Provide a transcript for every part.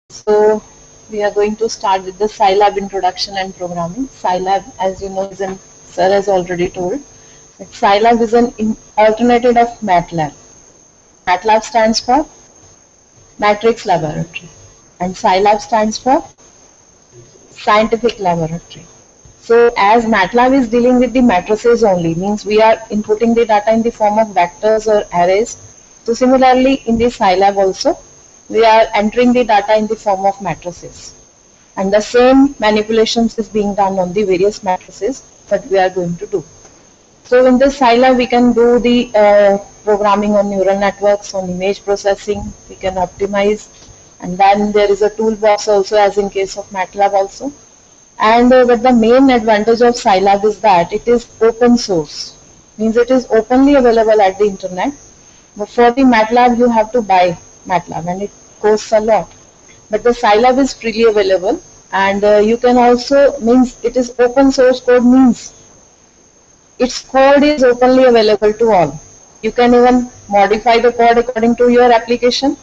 So we are going to start with the Scilab introduction and programming. Scilab, as you know, Sir has already told, that Scilab is an alternative of MATLAB. MATLAB stands for Matrix Laboratory, and Scilab stands for Scientific Laboratory. So as MATLAB is dealing with the matrices only, means we are inputting the data in the form of vectors or arrays. So similarly in the Scilab also, we are entering the data in the form of matrices. And the same manipulations is being done on the various matrices that we are going to do. So in this Scilab we can do the programming on neural networks, on image processing, we can optimize, and then there is a toolbox also as in case of MATLAB also. And but the main advantage of Scilab is that it is open source, means it is openly available at the internet. But for the MATLAB you have to buy MATLAB and it costs a lot. But the Scilab is freely available, and you can also, means it is open source code, means its code is openly available to all. You can even modify the code according to your application,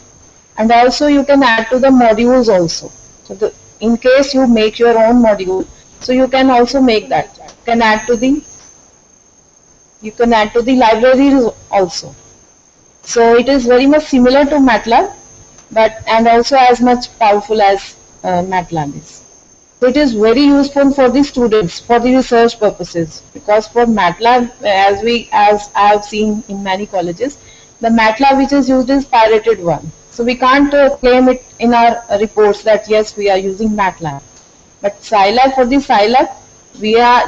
and also you can add to the modules also. So in case you make your own module, so you can also make that. You can add to the libraries also. So it is very much similar to MATLAB, but and also as much powerful as MATLAB is. So it is very useful for the students for the research purposes, because for MATLAB, as I have seen in many colleges, the MATLAB which is used is pirated one. So we can't claim it in our reports that yes, we are using MATLAB. But Scilab, for the Scilab,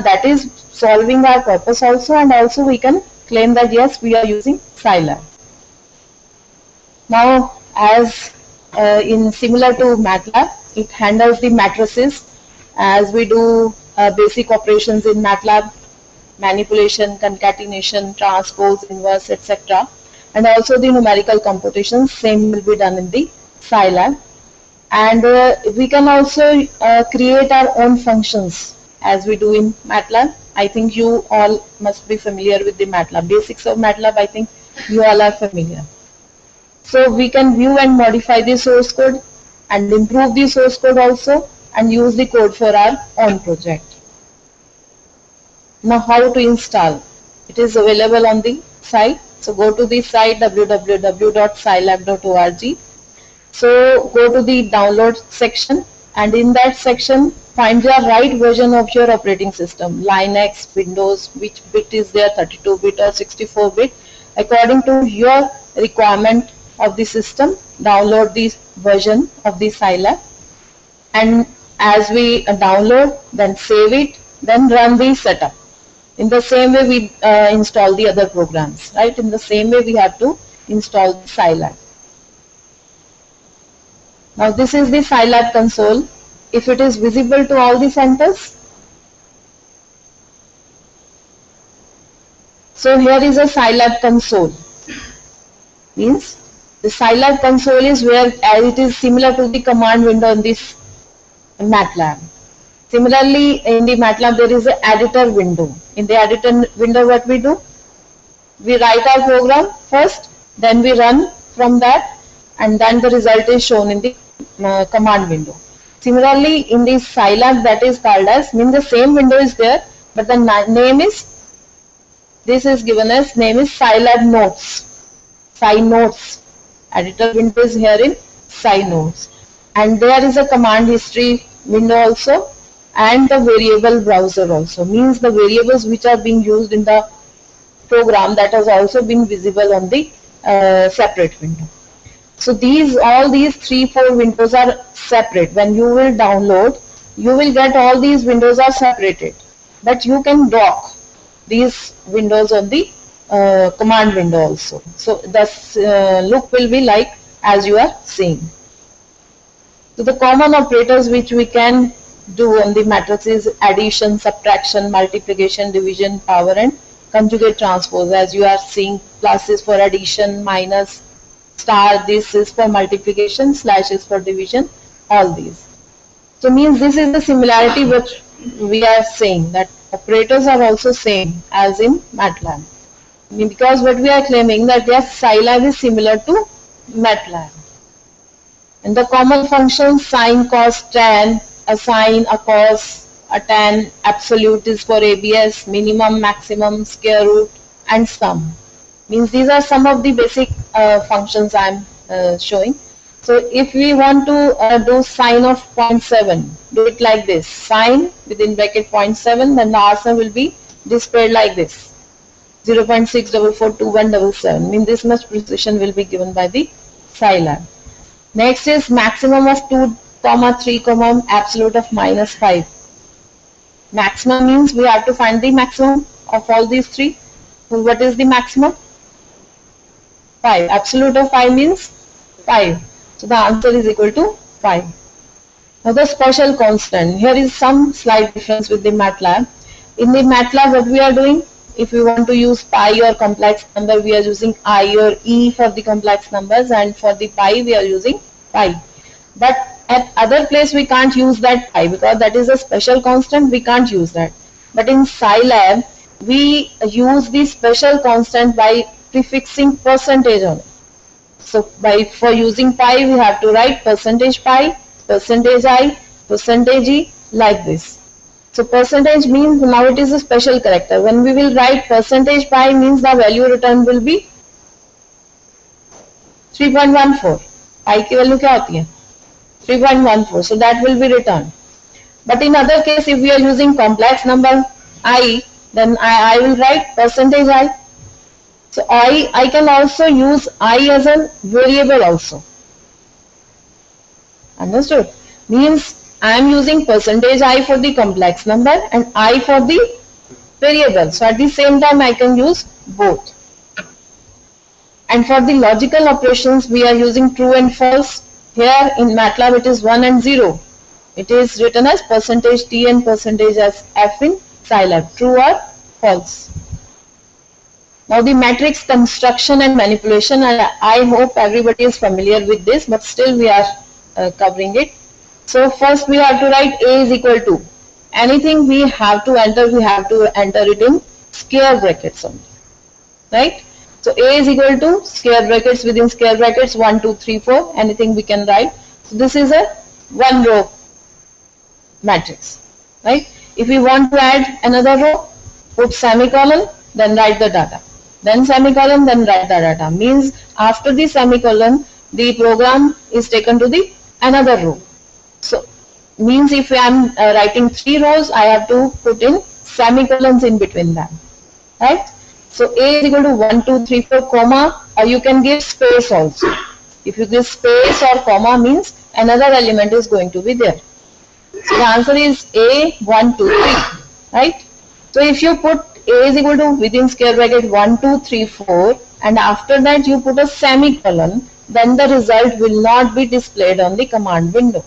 that is solving our purpose also, and also we can claim that yes, we are using Scilab. Now, as in similar to MATLAB, it handles the matrices as we do basic operations in MATLAB, manipulation, concatenation, transpose, inverse, etc. And also the numerical computations, same will be done in the Scilab. And we can also create our own functions as we do in MATLAB. I think you all must be familiar with the MATLAB. Basics of MATLAB, I think you all are familiar. So we can view and modify the source code and improve the source code also, and use the code for our own project. Now how to install? It is available on the site. So go to the site www.scilab.org. So go to the download section, and in that section find the right version of your operating system, Linux, Windows, which bit is there, 32-bit or 64-bit, according to your requirement of the system. Download this version of the Scilab, and as we download, then save it, then run the setup. In the same way we install the other programs, right? In the same way we have to install the Scilab. Now this is the Scilab console. If it is visible to all the centers. So here is a Scilab console. Means the Scilab console is where, as it is similar to the command window in this MATLAB. Similarly, in the MATLAB there is an editor window. In the editor window, what we do? We write our program first, then we run from that, and then the result is shown in the command window. Similarly, in the Scilab, that is called as, means the same window is there, but the name is, this is given as name is Scilab Notes. SciNotes. Editor window is here in SciNotes. And there is a command history window also, and the variable browser also, means the variables which are being used in the program, that has also been visible on the separate window. So all these 3-4 windows are separate. When you will download, you will get all these windows are separated, but you can dock these windows on the command window also. So the look will be like as you are seeing. So the common operators which we can do on the matrices: addition, subtraction, multiplication, division, power, and conjugate transpose. As you are seeing, plus is for addition, minus, star, this is for multiplication, slash is for division, all these. So means this is the similarity which we are saying, that operators are also same as in MATLAB. Because what we are claiming that yes, Scilab is similar to MATLAB. And the common functions sine, cos, tan, a sine, a cos, a tan, absolute is for ABS, minimum, maximum, square root, and sum. Means these are some of the basic functions I am showing. So if we want to do sine of 0.7, do it like this. Sine within bracket 0.7, then the answer will be displayed like this. 0.6442177. Means this much precision will be given by the Scilab. Next is maximum of 2, 3, absolute of -5. Maximum means we have to find the maximum of all these three. So what is the maximum? 5. Absolute of 5 means 5. So the answer is equal to 5. Now the special constant. Here is some slight difference with the MATLAB. In the MATLAB what we are doing? If we want to use pi or complex number, we are using I or E for the complex numbers, and for the pi we are using pi. But at other place we can't use that pi because that is a special constant, we can't use that. But in Scilab we use the special constant by prefixing percentage on it. So for using pi we have to write percentage pi, percentage I, percentage E like this. So percentage means now it is a special character. When we will write percentage pi means the value returned will be 3.14. Pi की value क्या होती है? 3.14. So that will be returned. But in other case, if we are using complex number I, then I will write percentage I. So I can also use I as a variable also. Understood? Means I am using percentage I for the complex number and I for the variable. So at the same time I can use both. And for the logical operations we are using true and false. Here in MATLAB it is 1 and 0. It is written as percentage T and percentage as F in Scilab. True or false. Now the matrix construction and manipulation, and I hope everybody is familiar with this, but still we are covering it. So first we have to write A is equal to, anything we have to enter it in square brackets only, right? So A is equal to square brackets, within square brackets 1, 2, 3, 4, anything we can write. So this is a one row matrix, right? If we want to add another row, put semicolon, then write the data. Then semicolon, then write the data. Means after the semicolon, the program is taken to the another row. So means if I am writing 3 rows, I have to put in semicolons in between them, right? So A is equal to 1, 2, 3, 4, comma, or you can give space also. If you give space or comma means another element is going to be there. So the answer is A, 1, 2, 3, right? So if you put A is equal to within square bracket 1, 2, 3, 4 and after that you put a semicolon, then the result will not be displayed on the command window.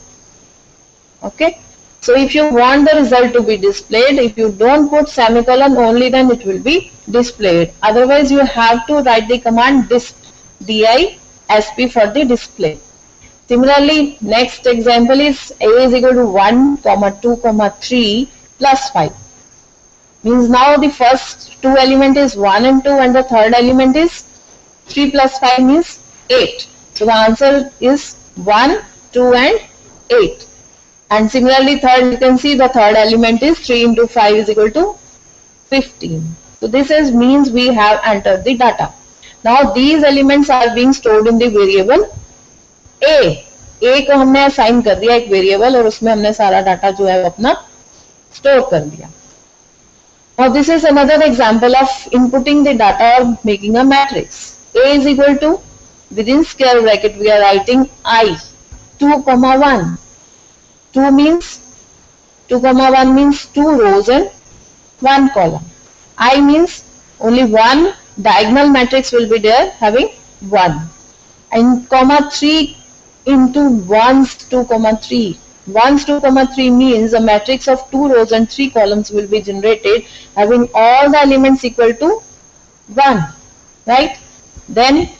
Okay, so if you want the result to be displayed, if you don't put semicolon only, then it will be displayed. Otherwise you have to write the command disp, DISP for the display. Similarly, next example is A is equal to 1, 2, 3 plus 5. Means now the first two element is 1 and 2 and the third element is 3 plus 5 means 8. So the answer is 1, 2 and 8. And similarly third, you can see the third element is 3 into 5 is equal to 15. So this is means we have entered the data. Now these elements are being stored in the variable A. A को हमने assign कर दिया एक variable और उसमें हमने सारा data जो है अपना store कर दिया. Now this is another example of inputting the data or making a matrix. A is equal to, within square bracket we are writing I, 2, 1. 2 means 2, 1 means 2 rows and 1 column. I means only one diagonal matrix will be there having 1. And comma 3 into 1s 2, 3. 1s 2, 3 means a matrix of 2 rows and 3 columns will be generated having all the elements equal to 1. Right? Then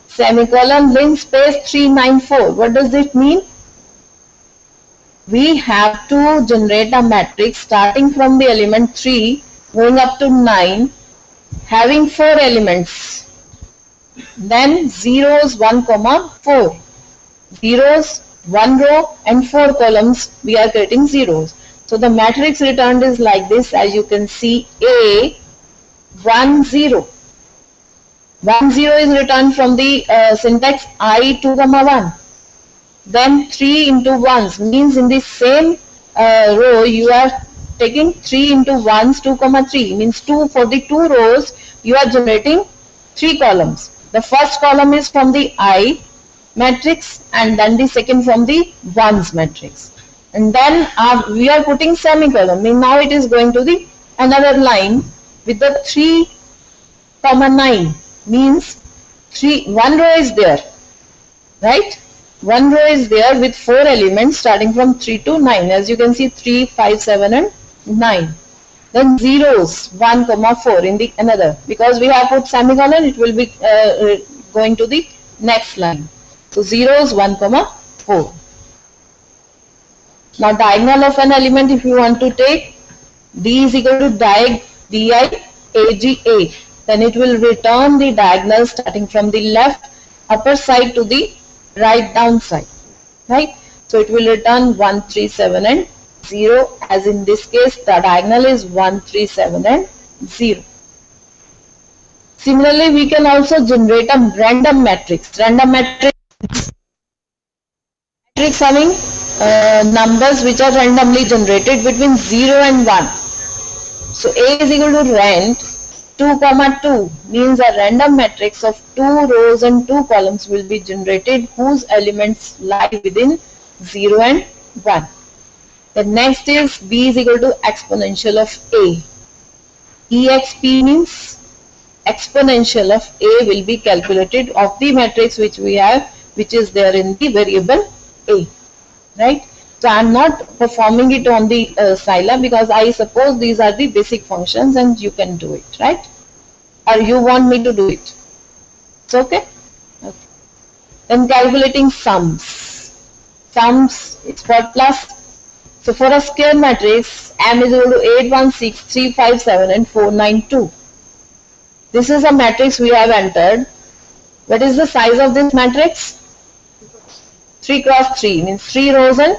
semicolon linspace 394. What does it mean? We have to generate a matrix starting from the element 3 going up to 9 having 4 elements. Then zeros 1, 4. zeros, 1 row and 4 columns, we are getting zeros. So the matrix returned is like this, as you can see, A, 1, 0. 1, 0 is returned from the syntax I 2, 1. Then 3 into 1s means in the same row you are taking 3 into 1s, 2, 3 means 2 for the 2 rows you are generating 3 columns. The first column is from the I matrix and then the second from the 1s matrix. And then we are putting semicolon. Mean now it is going to the another line with the 3, 9 means 1 row is there, right? 1 row is there with 4 elements starting from 3 to 9. As you can see, 3, 5, 7 and 9. Then zeros 1, 4 in the another. Because we have put semicolon, it will be going to the next line. So zeros 1, 4. Now diagonal of an element, if you want to take D is equal to diag DIAGA, then it will return the diagonal starting from the left upper side to the right down side, right? So it will return 1, 3, 7 and 0, as in this case the diagonal is 1, 3, 7 and 0. Similarly, we can also generate a random matrix. Random matrix having numbers which are randomly generated between 0 and 1. So A is equal to rand 2, 2 means a random matrix of 2 rows and 2 columns will be generated whose elements lie within 0 and 1. The next is B is equal to exponential of A. EXP means exponential of A will be calculated of the matrix which we have, which is there in the variable A, right? So I am not performing it on the Scilab because I suppose these are the basic functions and you can do it, right? Or you want me to do it? It's okay? Okay. Then calculating sums. Sums, it's for plus. So for a square matrix, M is equal to 8, 1, 6, 3, 5, 7 and 4, 9, 2. This is a matrix we have entered. What is the size of this matrix? 3 cross 3 means 3 rows and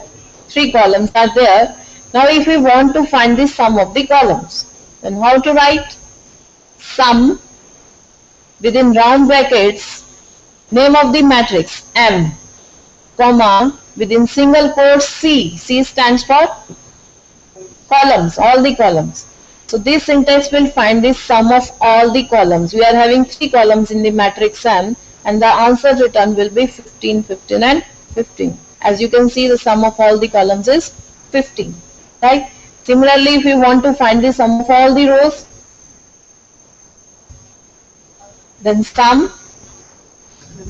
3 columns are there. Now if we want to find the sum of the columns, then how to write? Sum within round brackets, name of the matrix M, comma, within single quotes C. C stands for columns, all the columns. So this syntax will find the sum of all the columns. We are having 3 columns in the matrix M and the answer return will be 15, 15 and 15. As you can see, the sum of all the columns is 15, right? Similarly, if we want to find the sum of all the rows, then sum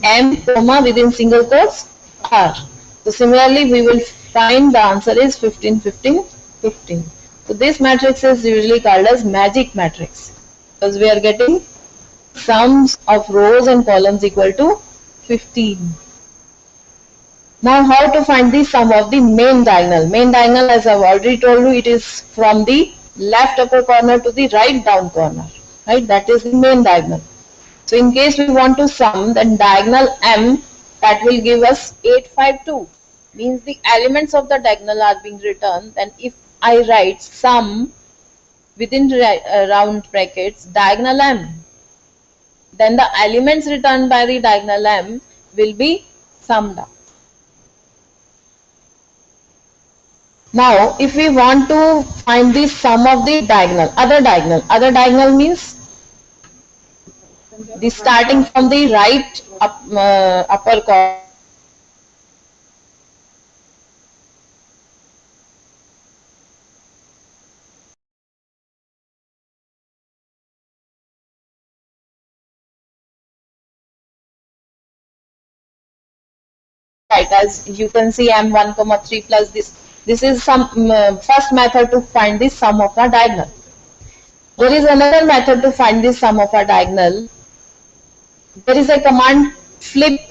M, comma, within single quotes R. So similarly, we will find the answer is 15, 15, 15. So this matrix is usually called as magic matrix because we are getting sums of rows and columns equal to 15. Now how to find the sum of the main diagonal? Main diagonal, as I have already told you, it is from the left upper corner to the right down corner, right? That is the main diagonal. So in case we want to sum, then diagonal M, that will give us 8, 5, 2. Means the elements of the diagonal are being returned. Then if I write sum within round brackets diagonal M, then the elements returned by the diagonal M will be summed up. Now if we want to find the sum of the diagonal, other diagonal means the starting from the right upper corner right, as you can see M1, 3 plus this. This is some first method to find the sum of a diagonal. There is another method to find the sum of a diagonal. There is a command flip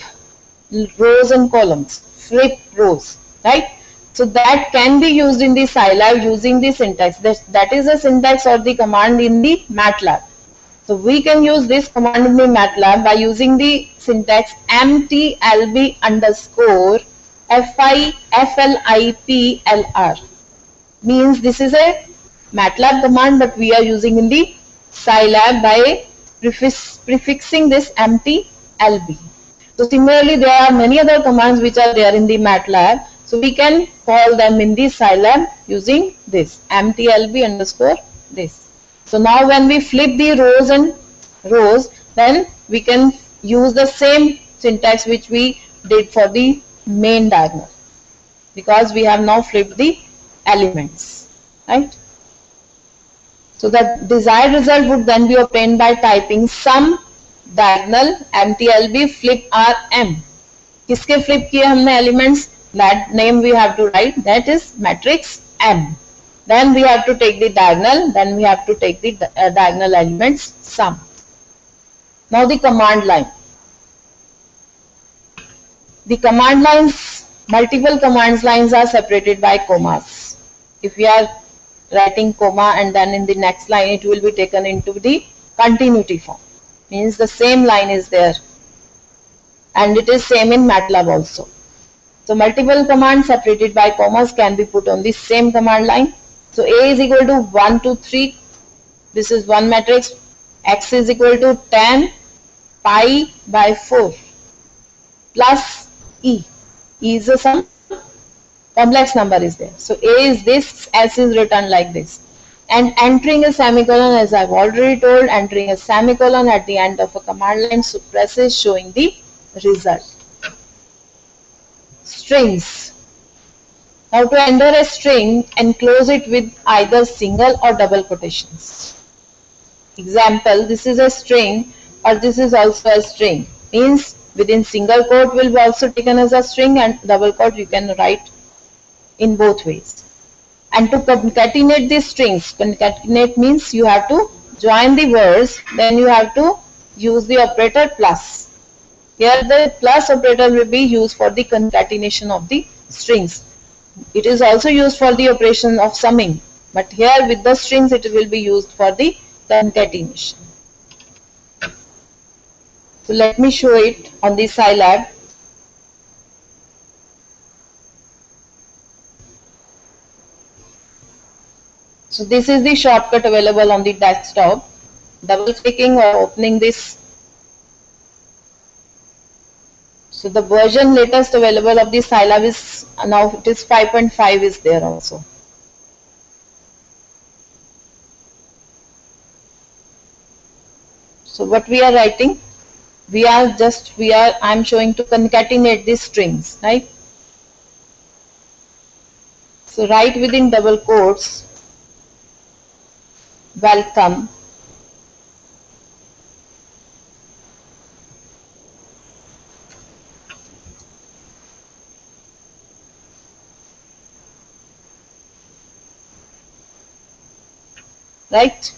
rows and columns, flip rows, right? So that can be used in the Scilab using the syntax. That is the syntax or the command in the MATLAB. So we can use this command in the MATLAB by using the syntax mtlb underscore flipLR. Means this is a MATLAB command, but we are using in the Scilab by prefixing this mtlb. So similarly, there are many other commands which are there in the MATLAB. So we can call them in the Scilab using this mtlb underscore this. So now when we flip the rows and rows, then we can use the same syntax which we did for the main diagonal, because we have now flipped the elements, right? So the desired result would then be obtained by typing sum diagonal mtlb flip rm. किसके flip किए हमने elements? That name we have to write, that is matrix M. Then we have to take the diagonal, then we have to take the diagonal elements sum. Now the command line. The command lines, multiple command lines are separated by commas. If we are writing comma and then in the next line it will be taken into the continuity form. Means the same line is there, and it is same in MATLAB also. So multiple commands separated by commas can be put on the same command line. So A is equal to 1, 2, 3. This is one matrix. X is equal to 10 pi by 4 plus E. E is a some complex number is there. So A is this, S is written like this. And entering a semicolon, as I've already told, entering a semicolon at the end of a command line suppresses showing the result. Strings. Now to enter a string, enclose it with either single or double quotations. Example, this is a string or this is also a string. Means within single quote will be also taken as a string, and double quote you can write in both ways. And to concatenate these strings, concatenate means you have to join the words, then you have to use the operator plus. Here the plus operator will be used for the concatenation of the strings. It is also used for the operation of summing, but here with the strings it will be used for the concatenation. So let me show it on the Scilab. So this is the shortcut available on the desktop. Double clicking or opening this. So the version latest available of the Scilab is now it is 5.5 is there also. So what we are writing? I'm showing to concatenate these strings, right? So write within double quotes, welcome, right?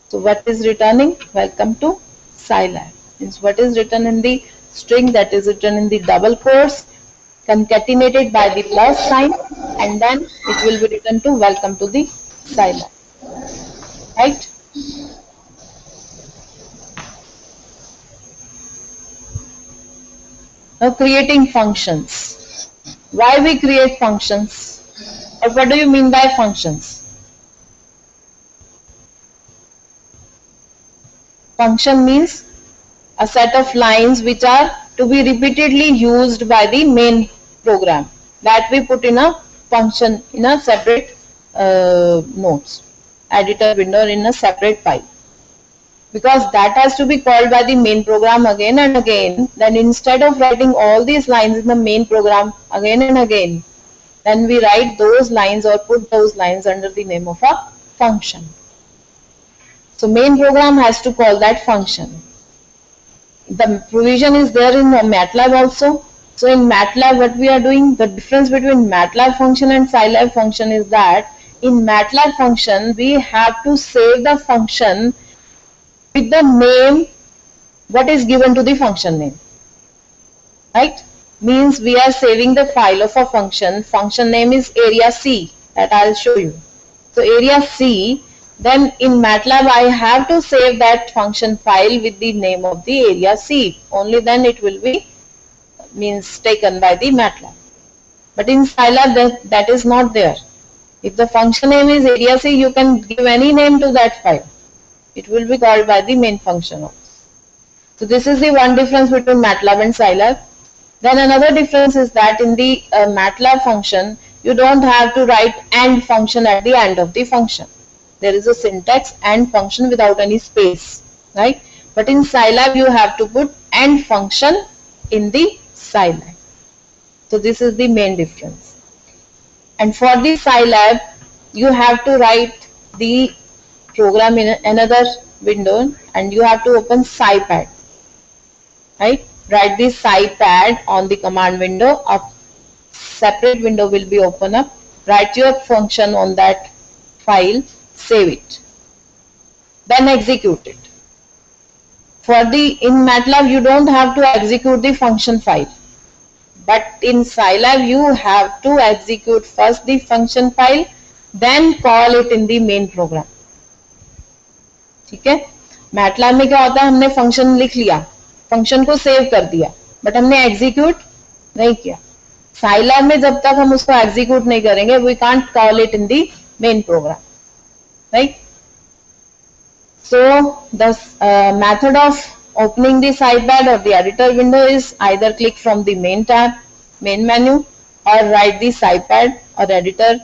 So what is returning? Welcome to Scilab. Means what is written in the string, that is written in the double quotes, concatenated by the plus sign, and then it will be written to welcome to the Scilab, right? Now creating functions. Why we create functions? Or what do you mean by functions? Function means a set of lines which are to be repeatedly used by the main program, that we put in a function in a separate notes, editor window, in a separate file. Because that has to be called by the main program again and again, then instead of writing all these lines in the main program again and again, then we write those lines or put those lines under the name of a function. So main program has to call that function. The provision is there in MATLAB also. So in MATLAB what we are doing, the difference between MATLAB function and Scilab function is that in MATLAB function we have to save the function with the name what is given to the function name, right? Means we are saving the file of a function name is area C, that I will show you. So area C, then in MATLAB I have to save that function file with the name of the area C. Only then it will be taken by the MATLAB. But in Scilab that is not there. If the function name is area C, you can give any name to that file. It will be called by the main function also. So this is the one difference between MATLAB and Scilab. Then another difference is that in the MATLAB function, you don't have to write AND function at the end of the function. There is a syntax AND function without any space, right? But in Scilab, you have to put AND function in the Scilab. So this is the main difference. And for the Scilab, you have to write the program in another window and you have to open SciPad, right? Write the SciPad on the command window. A separate window will be open up. Write your function on that file, save it, then execute it. In MATLAB, you don't have to execute the function file. But in Scilab, you have to execute first the function file, then call it in the main program. ठीक है? MATLAB में क्या होता है, हमने function लिख लिया, function को सेव कर दिया, बट हमने एग्जीक्यूट नहीं किया. Scilab में जब तक हम उसको एग्जीक्यूट नहीं करेंगे, we can't call it in the main program, right? So the method of opening the SciPad or the editor window is either click from the main tab, main menu, or write the SciPad or editor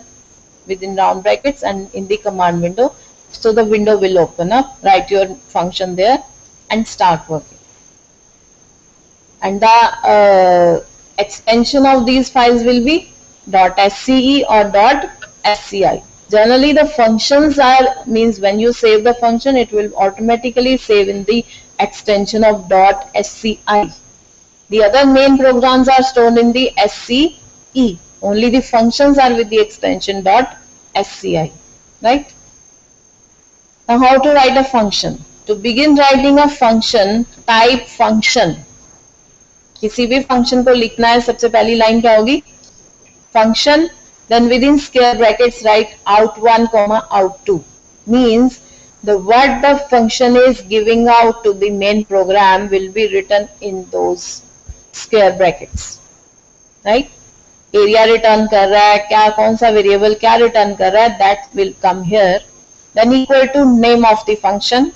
within round brackets and in the command window. So the window will open up, write your function there and start working. And the extension of these files will be .sce or .sci. Generally the functions means when you save the function, it will automatically save in the extension of .sci. The other main programs are stored in the SCE. Only the functions are with the extension .sci, right? Now how to write a function? To begin writing a function, type function. किसी भी function को लिखना है, सबसे पहली line क्या होगी? Function, then within square brackets write out1, out2. Means what the function is giving out to the main program will be written in those square brackets, right? Area return कर रहा है, क्या कौन सा variable क्या return कर रहा है, that will come here. Then equal to name of the function.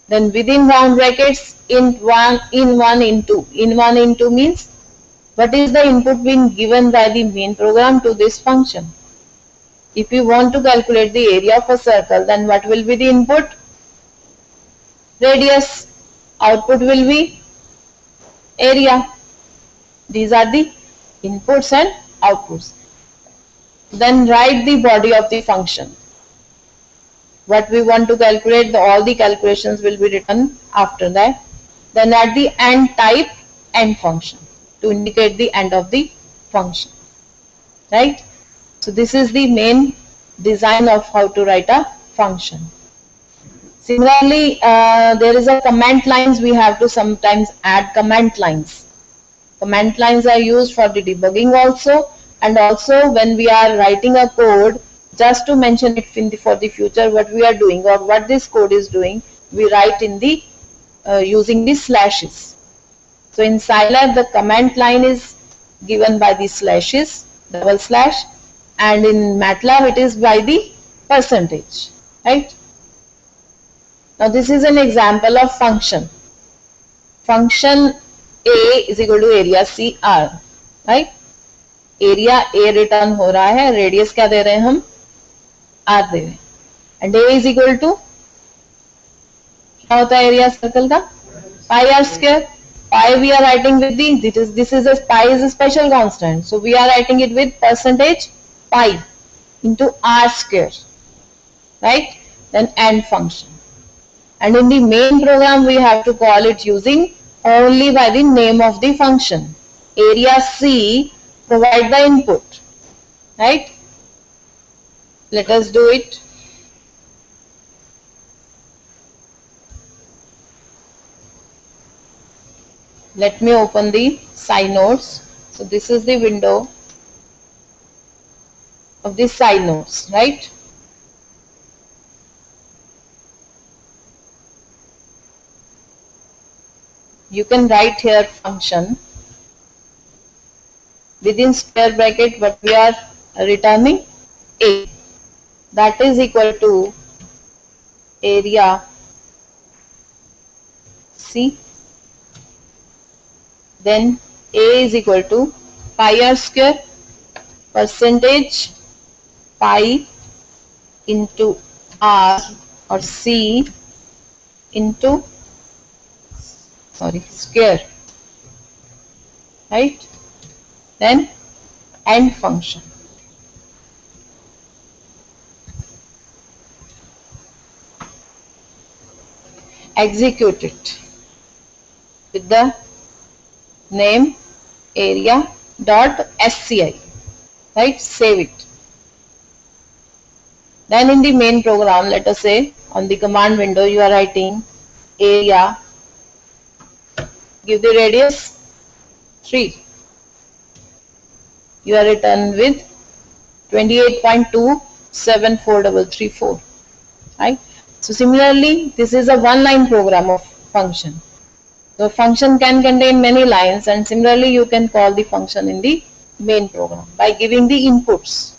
Then within round brackets int1, in1, in2. In1, in2 means what is the input being given by the main program to this function. If you want to calculate the area of a circle, then what will be the input? Radius. Output will be area. These are the inputs and outputs. Then write the body of the function. What we want to calculate, all the calculations will be written after that. Then at the end type end function to indicate the end of the function, right? So this is the main design of how to write a function. Similarly, there is a comment lines. We have to sometimes add comment lines. Comment lines are used for the debugging also, and also when we are writing a code, just to mention it for the future what we are doing or what this code is doing, we write in the using the slashes. So in Scilab the comment line is given by the slashes, double slash, and in MATLAB it is by the percentage, right? Now this is an example of function. Function A is equal to area CR, right? Area A return हो रहा है, radius क्या दे रहे हैं हम? R दे रहे हैं, and A is equal to क्या होता है एरिया सर्कल का? Pi r square. Pi we are writing with pi is a special constant, so we are writing it with percentage pi into r square, right? Then end function. And in the main program we have to call it using only by the name of the function. Area C, provide the input, right? Let us do it. Let me open the SciNodes. So this is the window of the SciNodes, right? you can write here function within square bracket, but we are returning A, that is equal to area C, then A is equal to pi r square percentage pi into R or C into square, right? Then end function. Execute it with the name area dot sci, right? Save it. Then in the main program, let us say on the command window you are writing area, give the radius 3. You are written with 28.274334, right? So similarly, this is a one-line program of function. The function can contain many lines, and similarly you can call the function in the main program by giving the inputs,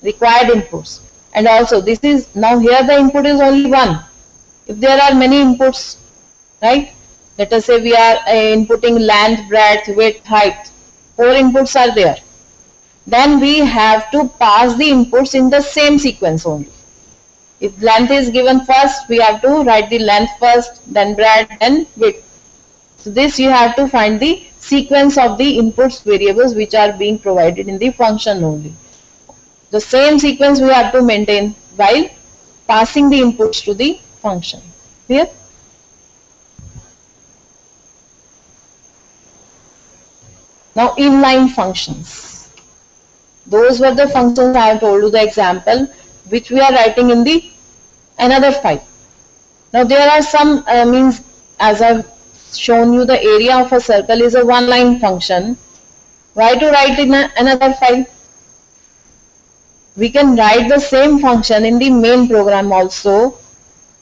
required inputs. And also this is, now here the input is only one. If there are many inputs, right? Let us say we are inputting length, breadth, width, height. 4 inputs are there. Then we have to pass the inputs in the same sequence only. If length is given first, we have to write the length first, then breadth, then width. So this you have to find the sequence of the inputs variables which are being provided in the function only. The same sequence we have to maintain while passing the inputs to the function. Clear? Now inline functions. Those were the functions I have told you the example which we are writing in the another file. Now there are some means, as I have shown you, the area of a circle is a one-line function. Why to write in another file? We can write the same function in the main program also.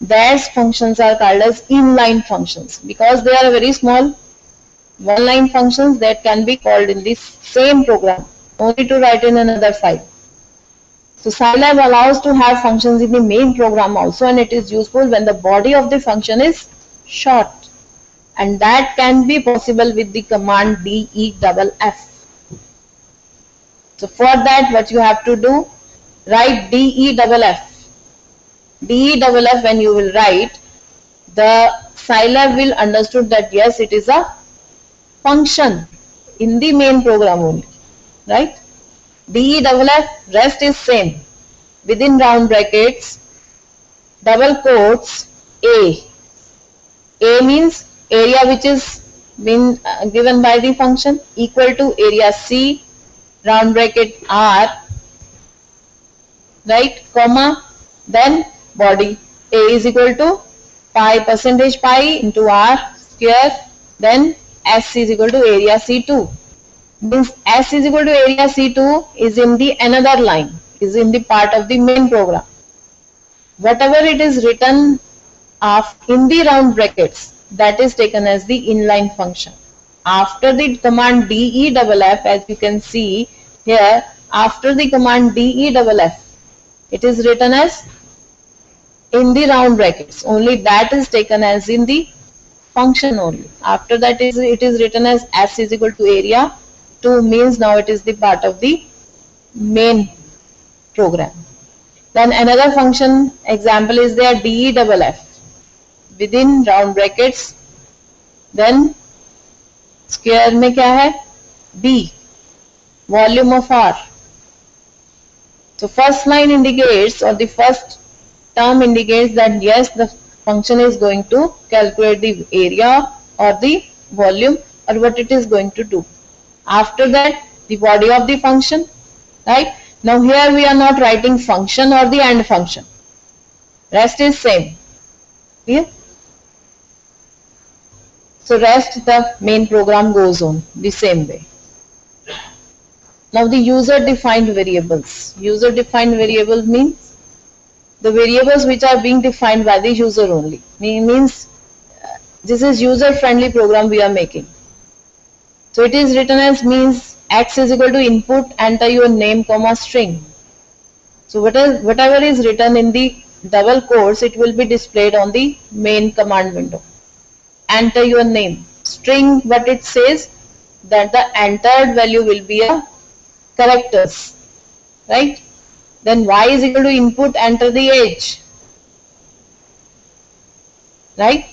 Those functions are called as inline functions because they are very small one-line functions that can be called in this same program, only to write in another file. So Scilab allows to have functions in the main program also, and it is useful when the body of the function is short, and that can be possible with the command DEFF. So for that, what you have to do, write DEFF. DEFF, when you will write, the Scilab will understood that yes, it is a function in the main program only, right? DEFF, rest is same. Within round brackets, double quotes, A. A means area which is been given by the function, equal to area C, round bracket R, right, comma, then body. A is equal to pi percentage pi into R square, then S is equal to area C2. Means S is equal to area C2 is in the another line, is in the part of the main program. Whatever it is written in the round brackets, that is taken as the inline function. After the command DEFF, as you can see here, after the command DEFF, it is written as in the round brackets. Only that is taken as in the function only. After that it is written as S is equal to area 2, means now it is the part of the main program. Then another function example is there, DEFF, within round brackets, then square में क्या है, B, volume of R. So first line indicates, or the first term indicates that yes, the function is going to calculate the area or the volume or what it is going to do. After that, the body of the function, right? Now here we are not writing function or the end function. Rest is same. Clear? So rest the main program goes on the same way. Now the user defined variables. User defined variable means the variables which are being defined by the user only. Means This is user-friendly program we are making. So it is written as means x is equal to input, enter your name, comma string. So whatever is written in the double quotes, it will be displayed on the main command window. Enter your name. String, what it says, that the entered value will be a characters, right? Then y is equal to input, enter the age, right?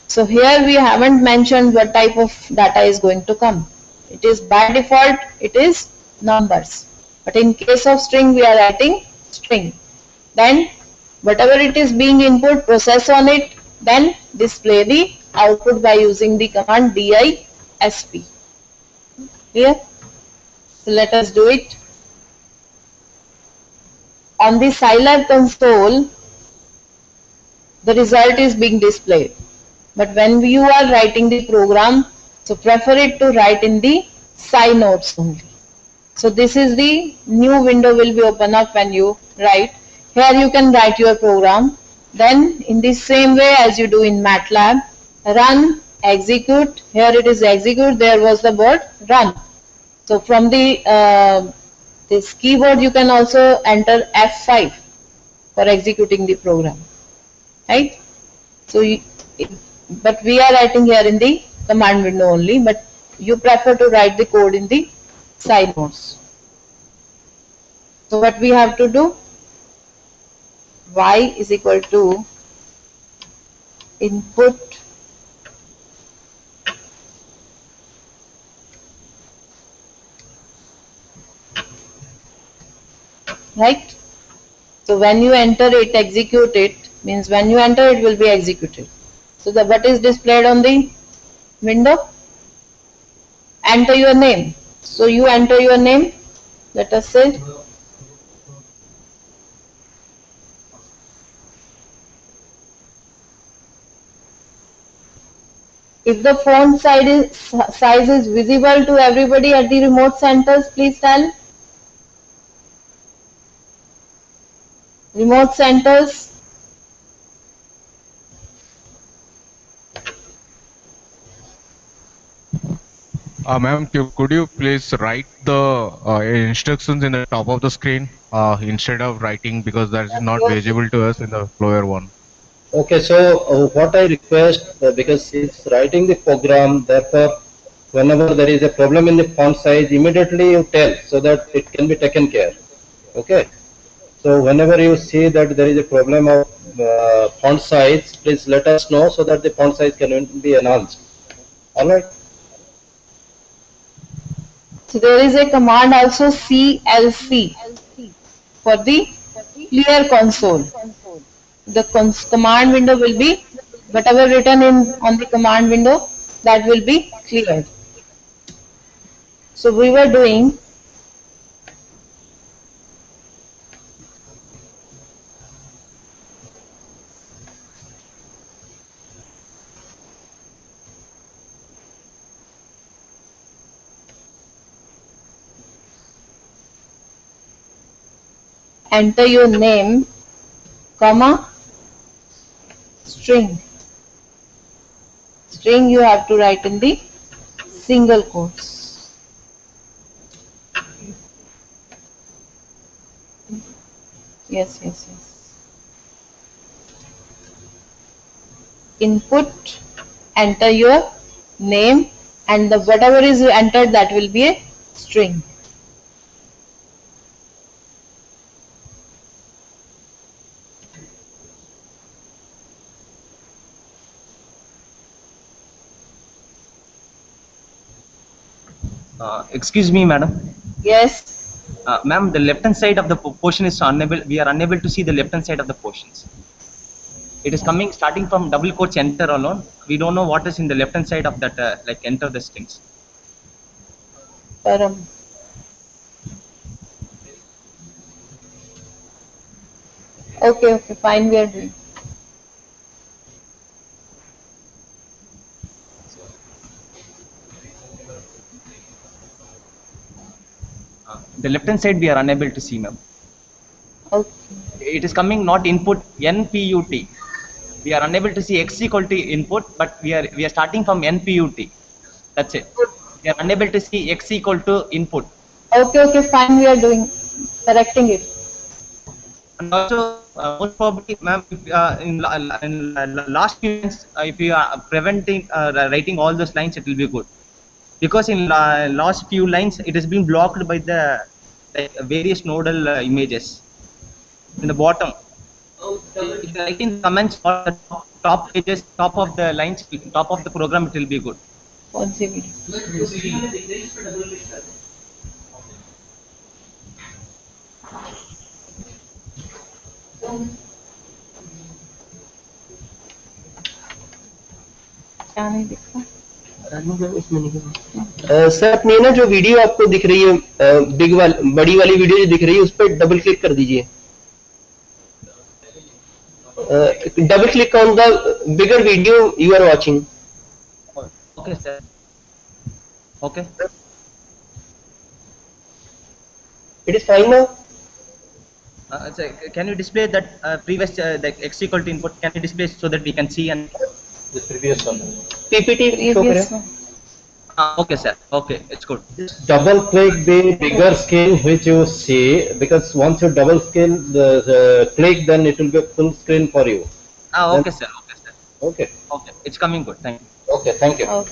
So here we haven't mentioned what type of data is going to come. It is by default, it is numbers. But in case of string, we are writing string. Then whatever it is being input, process on it, then display the output by using the command disp. Clear? So let us do it. On the Scilab console, the result is being displayed. But when you are writing the program, so prefer it to write in the notes only. So this is the new window will be open up when you write. Here you can write your program. Then in the same way as you do in MATLAB, run, execute. Here it is execute. There was the word run. So from the this keyboard you can also enter F5 for executing the program, right? So but we are writing here in the command window only, but you prefer to write the code in the side notes. So what we have to do, y is equal to input right. So when you enter it, execute it, means when you enter it will be executed. So the what is displayed on the window? Enter your name. So you enter your name, let us say if the font size is visible to everybody at the remote centers, please tell. Remote centers. Ma'am, could you please write the instructions in the top of the screen instead of writing, because that is not visible to us in the lower one. Okay, so what I request, because it's writing the program, therefore whenever there is a problem in the font size, immediately you tell so that it can be taken care. Okay, so whenever you see that there is a problem of font size, please let us know so that the font size can be enhanced. All right. So there is a command also CLC for the clear console. The command window will be whatever written in on the command window, that will be cleared. So we were doing enter your name, comma string. String you have to write in the single quotes. Yes. Input, enter your name, and the whatever is entered, that will be a string. Excuse me, madam. Yes. Ma'am, the left hand side of the portion is unable. We are unable to see the left hand side of the portions. It is coming starting from double quotes enter alone. We don't know what is in the left hand side of that like enter the strings. Param. Okay, fine, we are doing. The left hand side we are unable to see, ma'am. Okay. It is coming not input NPUT. We are unable to see x equal to input, but we are starting from NPUT. That's it. We are unable to see x equal to input. Okay, fine, we are correcting it. And also, most probably, ma'am, in last few lines, if you are preventing writing all those lines, it will be good. Because in last few lines, it has been blocked by the various nodal images in the bottom. If you are writing comments or the top pages, top of the lines, top of the program, it will be good. कौन सी video? क्या नहीं दिखा? Sir अपनी ना जो video आपको दिख रही है बड़ी वाली वीडियो जो दिख रही है उस पर डबल क्लिक कर दीजिए. Double click on the bigger video you are watching. Okay, sir. Okay. It is fine now. So can you display that previous the x equal to input? Can you display so that we can see and? The previous one. PPT show Previous करें. one. Okay, sir. Okay, it's good. Double click the bigger screen which you see, because once you double click, then it will be full screen for you. Okay, sir. Okay, sir. Okay. Okay, it's coming good. Thank you. Okay, thank you. Okay.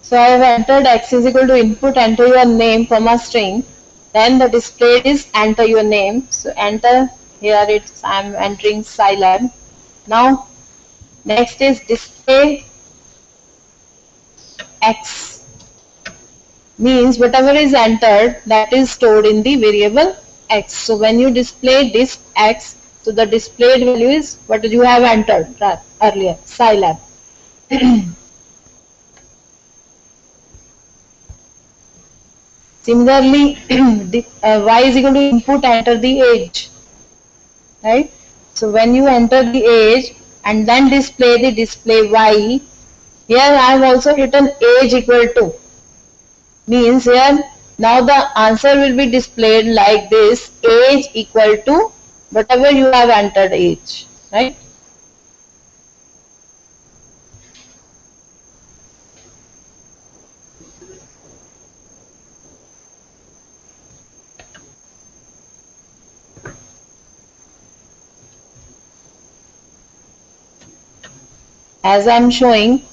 So I have entered x is equal to input, enter your name, comma string. Then the display is enter your name. So enter, here it's I am entering Scilab. Now next is display x, means whatever is entered that is stored in the variable x. So when you display this x, so the displayed value is what you have entered earlier, Scilab. Similarly, y is equal to input, enter the age, right? So when you enter the age and then display the display y, here I have also written age equal to, means here now the answer will be displayed like this, age equal to whatever you have entered age, right? As I am showing,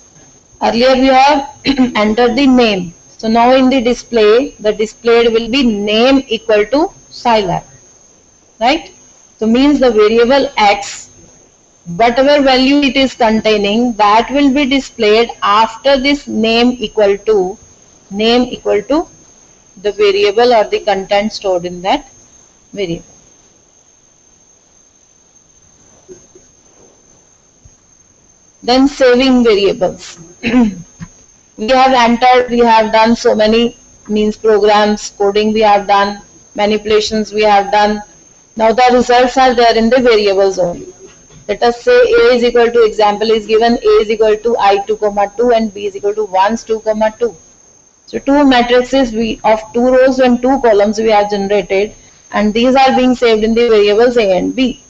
earlier we have entered the name. So now in the display, the displayed will be name equal to Scilab, right? So means the variable x, whatever value it is containing, that will be displayed after this name equal to the variable or the content stored in that variable. Then saving variables. We have entered, we have done so many means programs, coding we have done, manipulations we have done. Now the results are there in the variables only. Let us say a is equal to, example is given, a is equal to I2, 2 and b is equal to 1, 2, 2. So two matrices of 2 rows and 2 columns we have generated, and these are being saved in the variables a and b.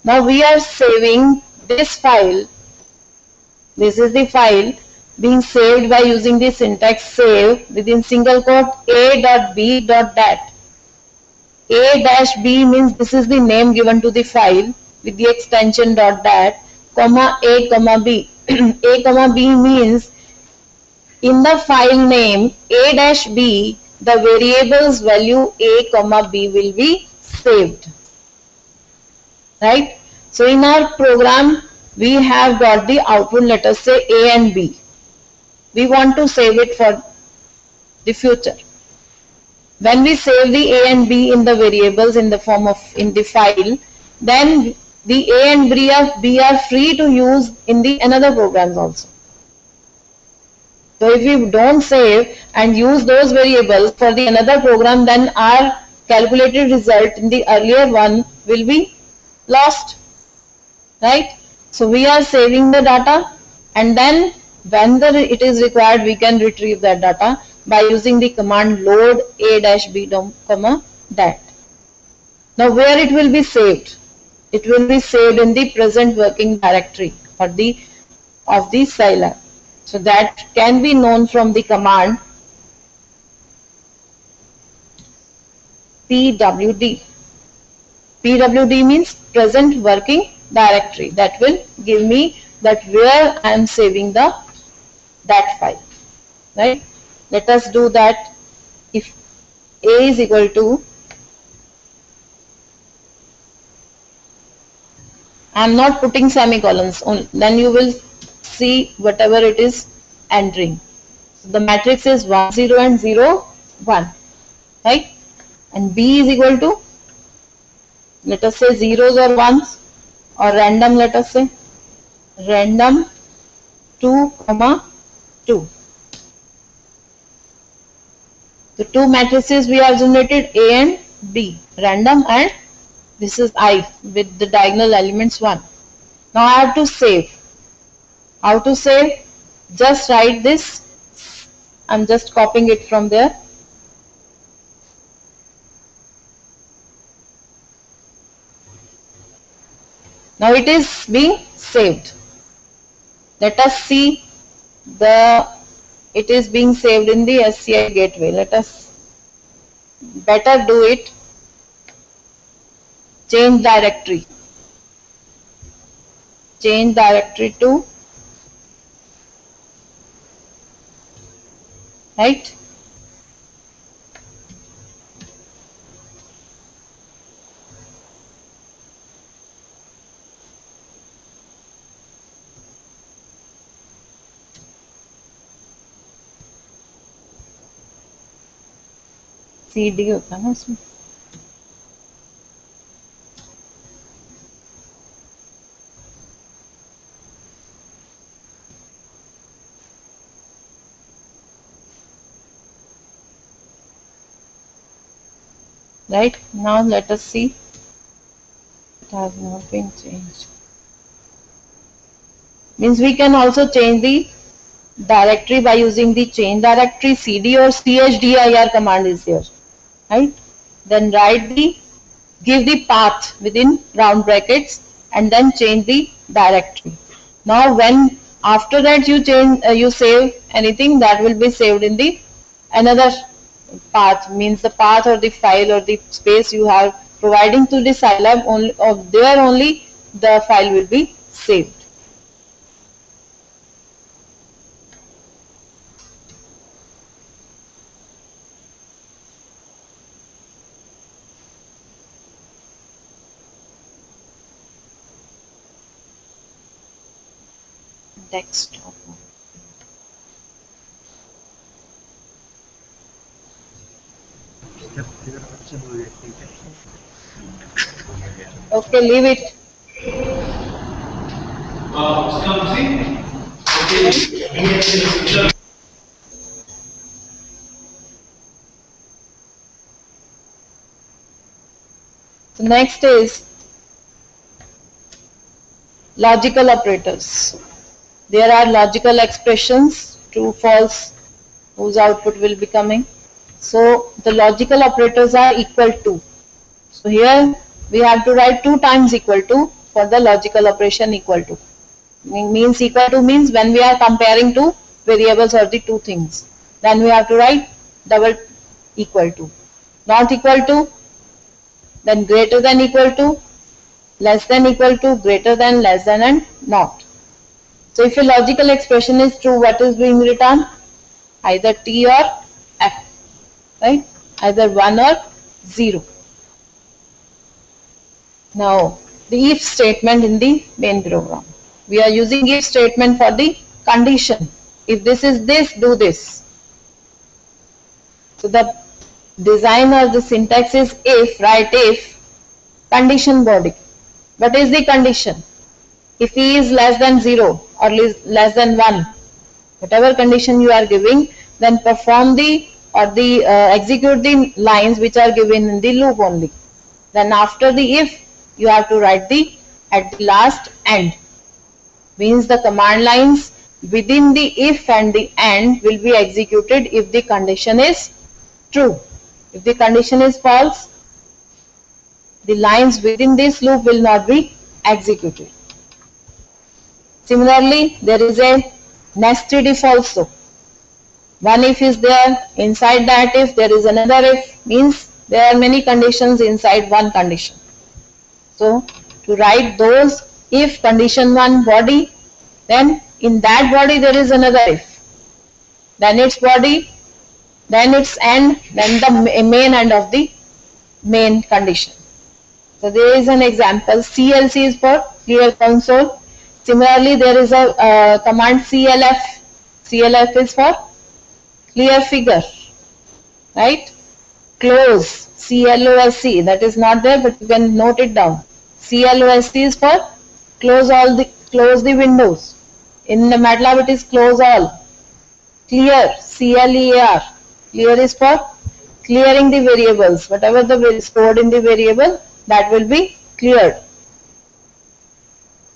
Now we are saving this file. This is the file being saved by using the syntax save within single quote a.b.dat. A-b means this is the name given to the file with the extension .dat, comma a, comma b. A, comma b means in the file name a-b, the variable's value a, comma b will be saved. Right? So in our program, we have got the output, let us say a and b. We want to save it for the future. When we save the a and b in the variables in the form of in the file, then the a and b are free to use in the another programs also. So if we don't save and use those variables for the another program, then our calculated result in the earlier one will be lost, right? So we are saving the data, and then when it is required, we can retrieve that data by using the command load a-b, dat. Now where it will be saved? it will be saved in the present working directory or the of the Scilab. So that can be known from the command pwd. pwd means present working directory. That will give me that where I am saving that file, right? Let us do that. If a is equal to, I am not putting semicolons, then you will see whatever it is entering. So the matrix is 1 0 and 0 1, right? And b is equal to, let us say zeros or ones, or random, let us say random 2 comma 2. So two matrices we have generated, A and B, random, and this is I with the diagonal elements 1. Now I have to save. How to save? Just write this. I'm just copying it from there. Now it is being saved. Let us see it is being saved in the SCI gateway. Let us better do it. Change directory. Change directory to, right? CD होता है ना उसमें. Right, now let us see. It has not been changed. Means we can also change the directory by using the change directory. CD or chdir command is there, right? Then give the path within round brackets and then change the directory. Now when after that you save anything, that will be saved in the another path, means the path or the file or the space you have providing to the Scilab, only of there only the file will be saved. Desktop. Okay, leave it. So next is logical operators. There are logical expressions, true, false, whose output will be coming. So the logical operators are equal to. So here we have to write 2 times equal to for the logical operation equal to. Means equal to means when we are comparing two variables or the two things, then we have to write double equal to. Not equal to, then greater than equal to, less than equal to, greater than, less than, and not. So if a logical expression is true, what is being written? Either T or F, right? Either 1 or 0. Now the if statement in the main program. We are using if statement for the condition. If this is this, do this. So the design or the syntax is if, write if, condition body. What is the condition? If he is less than 0 or less than 1, whatever condition you are giving, then perform execute the lines which are given in the loop only. Then after the if, you have to write at the last end. Means the command lines within the if and the and will be executed if the condition is true. If the condition is false, the lines within this loop will not be executed. Similarly, there is a nested if also. One if is there, inside that if there is another if, means there are many conditions inside one condition. So to write those if condition 1 body, then in that body there is another if, then its body, then its end, then the main end of the main condition. So there is an example. CLC is for clear console. Similarly, there is a command CLF. CLF is for clear figure, right? Close, CLOSC, that is not there, but you can note it down. CLOSC is for close the windows. In the MATLAB it is close all. Clear, CLEAR. Clear is for clearing the variables. Whatever the stored in the variable, that will be cleared.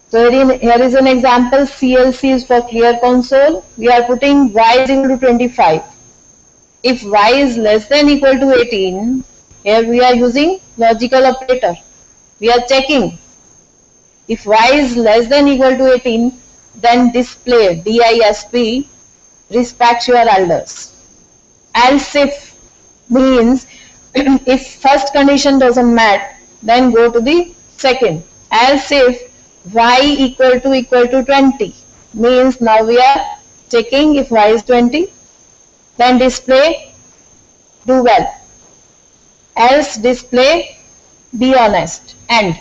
So here is an example. CLC is for clear console. We are putting y is equal to 25. If y is less than equal to 18, here we are using logical operator. We are checking. If y is less than equal to 18, then display DISP respect your elders. Else if means if first condition doesn't match, then go to the second. Else if y equal to 20 means now we are checking if y is 20, then display do well, else display be honest, and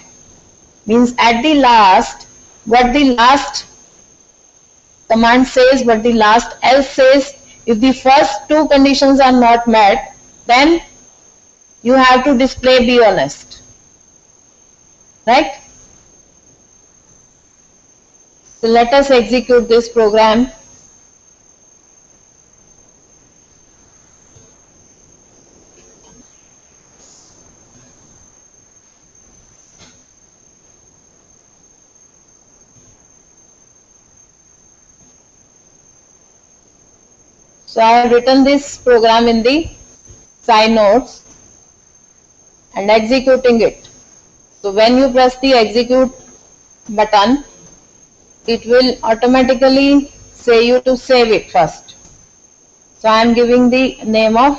means at the last what the last command says, what the last else says. If the first two conditions are not met, then you have to display be honest, right? So let us execute this program. So I have written this program in the side notes and executing it. So when you press the execute button, it will automatically say you to save it first. So I am giving the name of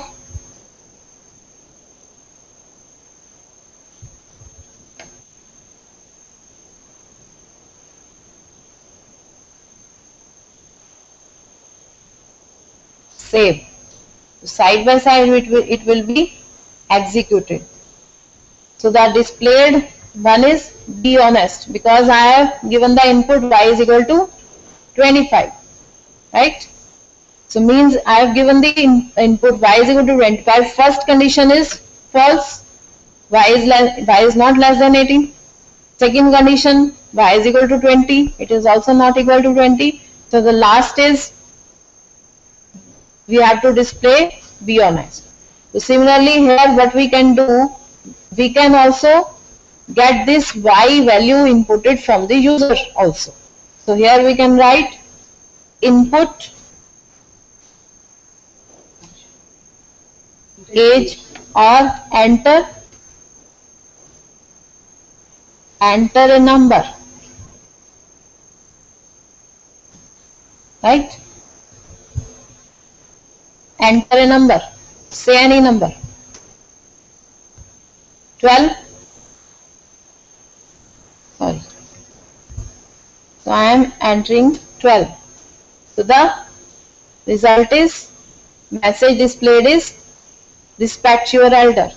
save. Side by side it will be executed. So the displayed one is be honest, because I have given the input y is equal to 25, right? So means I have given the input y is equal to 25. First condition is false, y is not less than 18. Second condition, y is equal to 20, it is also not equal to 20. So the last is we have to display be honest. So similarly here what we can do, we can also get this y value inputted from the user also. So here we can write input age or enter a number, right? Enter a number, say any number. 12, sorry. So I am entering 12. So the result is, message displayed is respect your elder,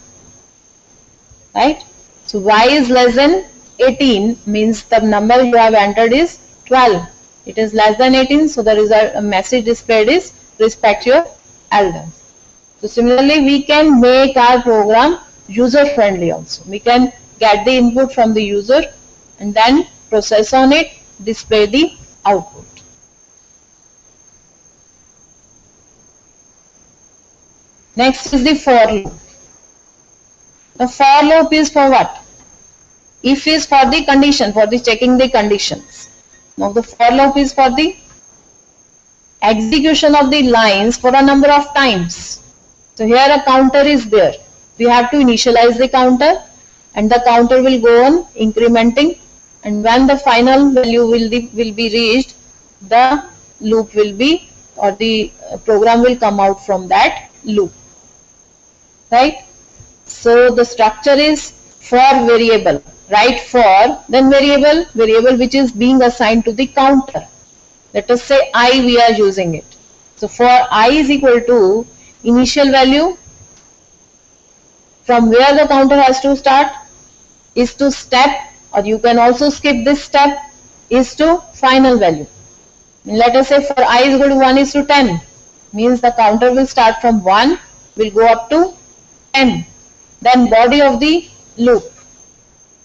right? So y is less than 18 means the number you have entered is 12. It is less than 18, so the result message displayed is respect your elders. So similarly we can make our program user friendly also. We can get the input from the user and then process on it, display the output. Next is the for loop. The for loop is for what? If is for the condition, for the checking the conditions. Now the for loop is for the execution of the lines for a number of times. So here a counter is there. We have to initialize the counter. and the counter will go on incrementing, and when the final value will be reached, the loop will be, or the program will come out from that loop, right? So the structure is for variable, write for, then variable which is being assigned to the counter. Let us say I, we are using it. So for I is equal to initial value, from where the counter has to start, is to step, or you can also skip this step, is to final value. Let us say for I is equal to 1 is to 10, means the counter will start from 1, will go up to 10. Then body of the loop.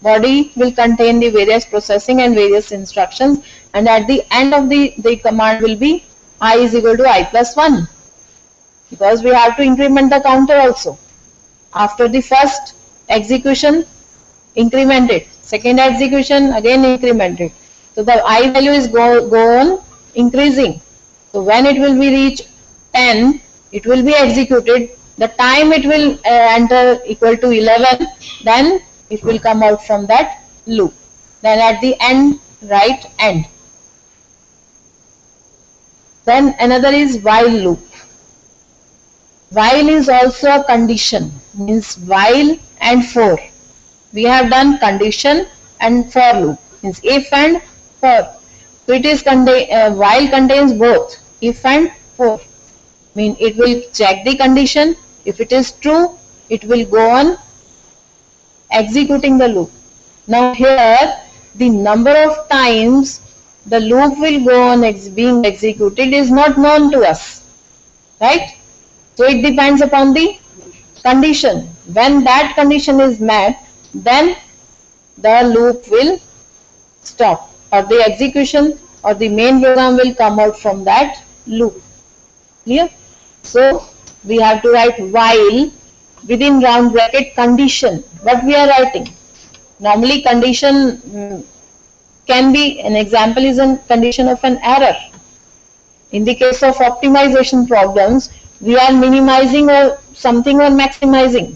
Body will contain the various processing and various instructions, and at the end of the command will be I is equal to I plus 1, because we have to increment the counter also. After the first execution, increment it. Second execution, again increment it. So the I value is go on increasing. So when it will be reach 10, it will be executed. The time it will enter equal to 11, then it will come out from that loop. Then at the end, write end. Then another is while loop. While is also a condition, means while and for. We have done condition and for loop, means if and for. So it is while contains both if and for. Mean it will check the condition. If it is true, it will go on executing the loop. Now here the number of times the loop will go on being executed is not known to us, right? So it depends upon the condition. When that condition is met, then the loop will stop, or the execution or the main program will come out from that loop. Clear? So we have to write while within round bracket condition. What we are writing? Normally condition can be, an example is a condition of an error. In the case of optimization problems, we are minimizing or something or maximizing.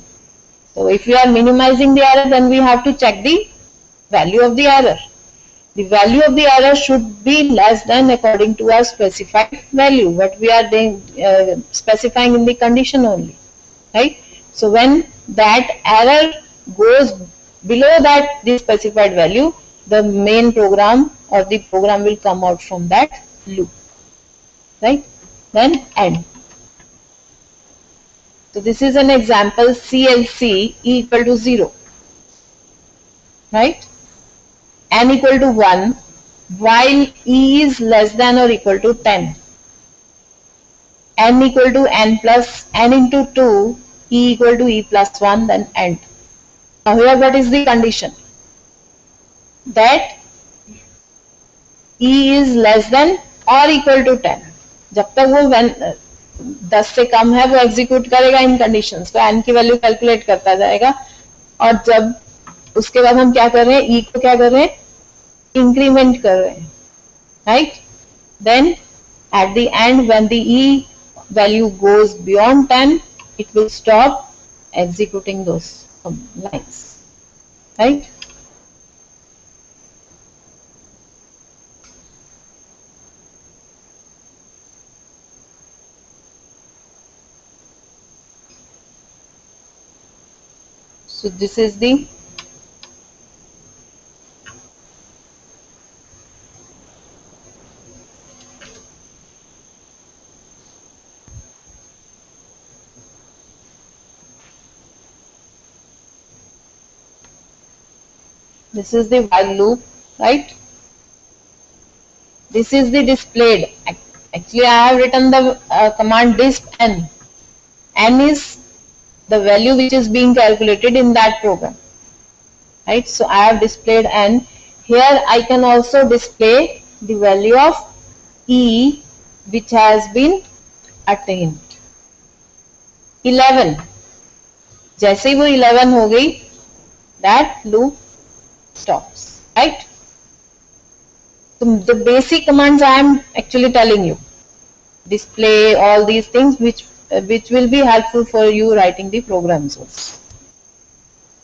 So if we are minimizing the error, then we have to check the value of the error. The value of the error should be less than according to our specified value, what we are specifying in the condition only, right? So when that error goes below that the specified value, the main program or the program will come out from that loop, right? Then end. So this is an example, CLC E equal to 0, right? N equal to 1 while E is less than or equal to 10. N equal to N plus N into 2, E equal to E plus 1, then end. Now here what is the condition? That E is less than or equal to 10. जब तक वो 10 से कम है वो execute करेगा इन conditions को, n की value calculate करता जाएगा, और जब उसके बाद हम क्या कर रहे हैं, e को क्या कर रहे हैं, इंक्रीमेंट कर रहे हैं, right? Then at the end when the e value goes beyond 10, it will stop executing those lines, right? So this is the while loop, right? This is the displayed. Actually, I have written the command disp n. N is the value which is being calculated in that program, right? So I have displayed n. Here I can also display the value of E which has been attained. 11. जैसे ही वो 11 हो गई, that loop stops, right? So the basic commands I am actually telling you. Display all these things which will be helpful for you writing the programs also.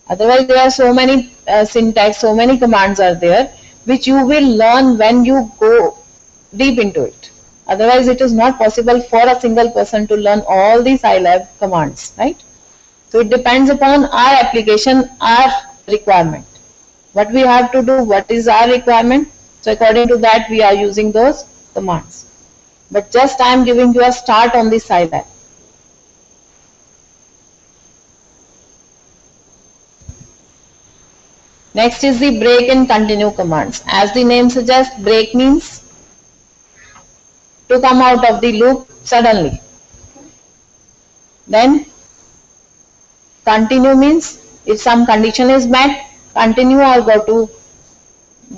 Otherwise, there are so many syntax, so many commands are there, which you will learn when you go deep into it. Otherwise, it is not possible for a single person to learn all these Scilab commands, right? So it depends upon our application, our requirement. What we have to do, what is our requirement. So according to that, we are using those commands. But just I am giving you a start on the Scilab. Next is the break and continue commands. As the name suggests, break means to come out of the loop suddenly. Then continue means if some condition is met, continue or go to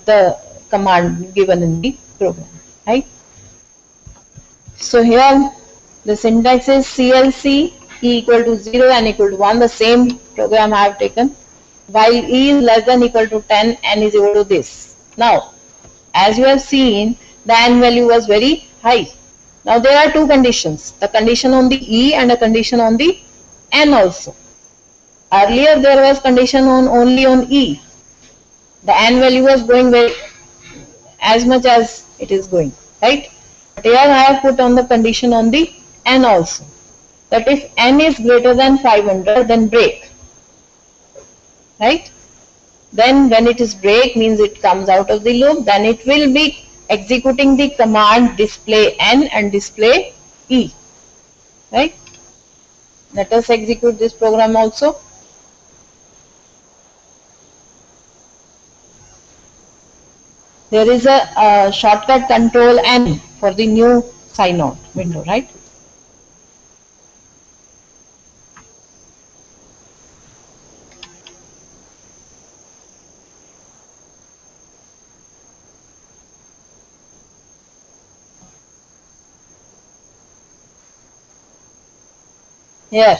the command given in the program, right? So here the syntax is CLC E equal to 0 and equal to 1, the same program I have taken. While E is less than equal to 10, N is equal to this. Now, as you have seen, the N value was very high. Now there are two conditions, the condition on the E and a condition on the N also. Earlier there was condition on only on E. The N value was going very as much as it is going, right? But here I have put on the condition on the N also, that if N is greater than 500, then break, right? Then when it is break means it comes out of the loop, then it will be executing the command display N and display E, right? Let us execute this program also. There is a shortcut control N for the new sign out window, right? Here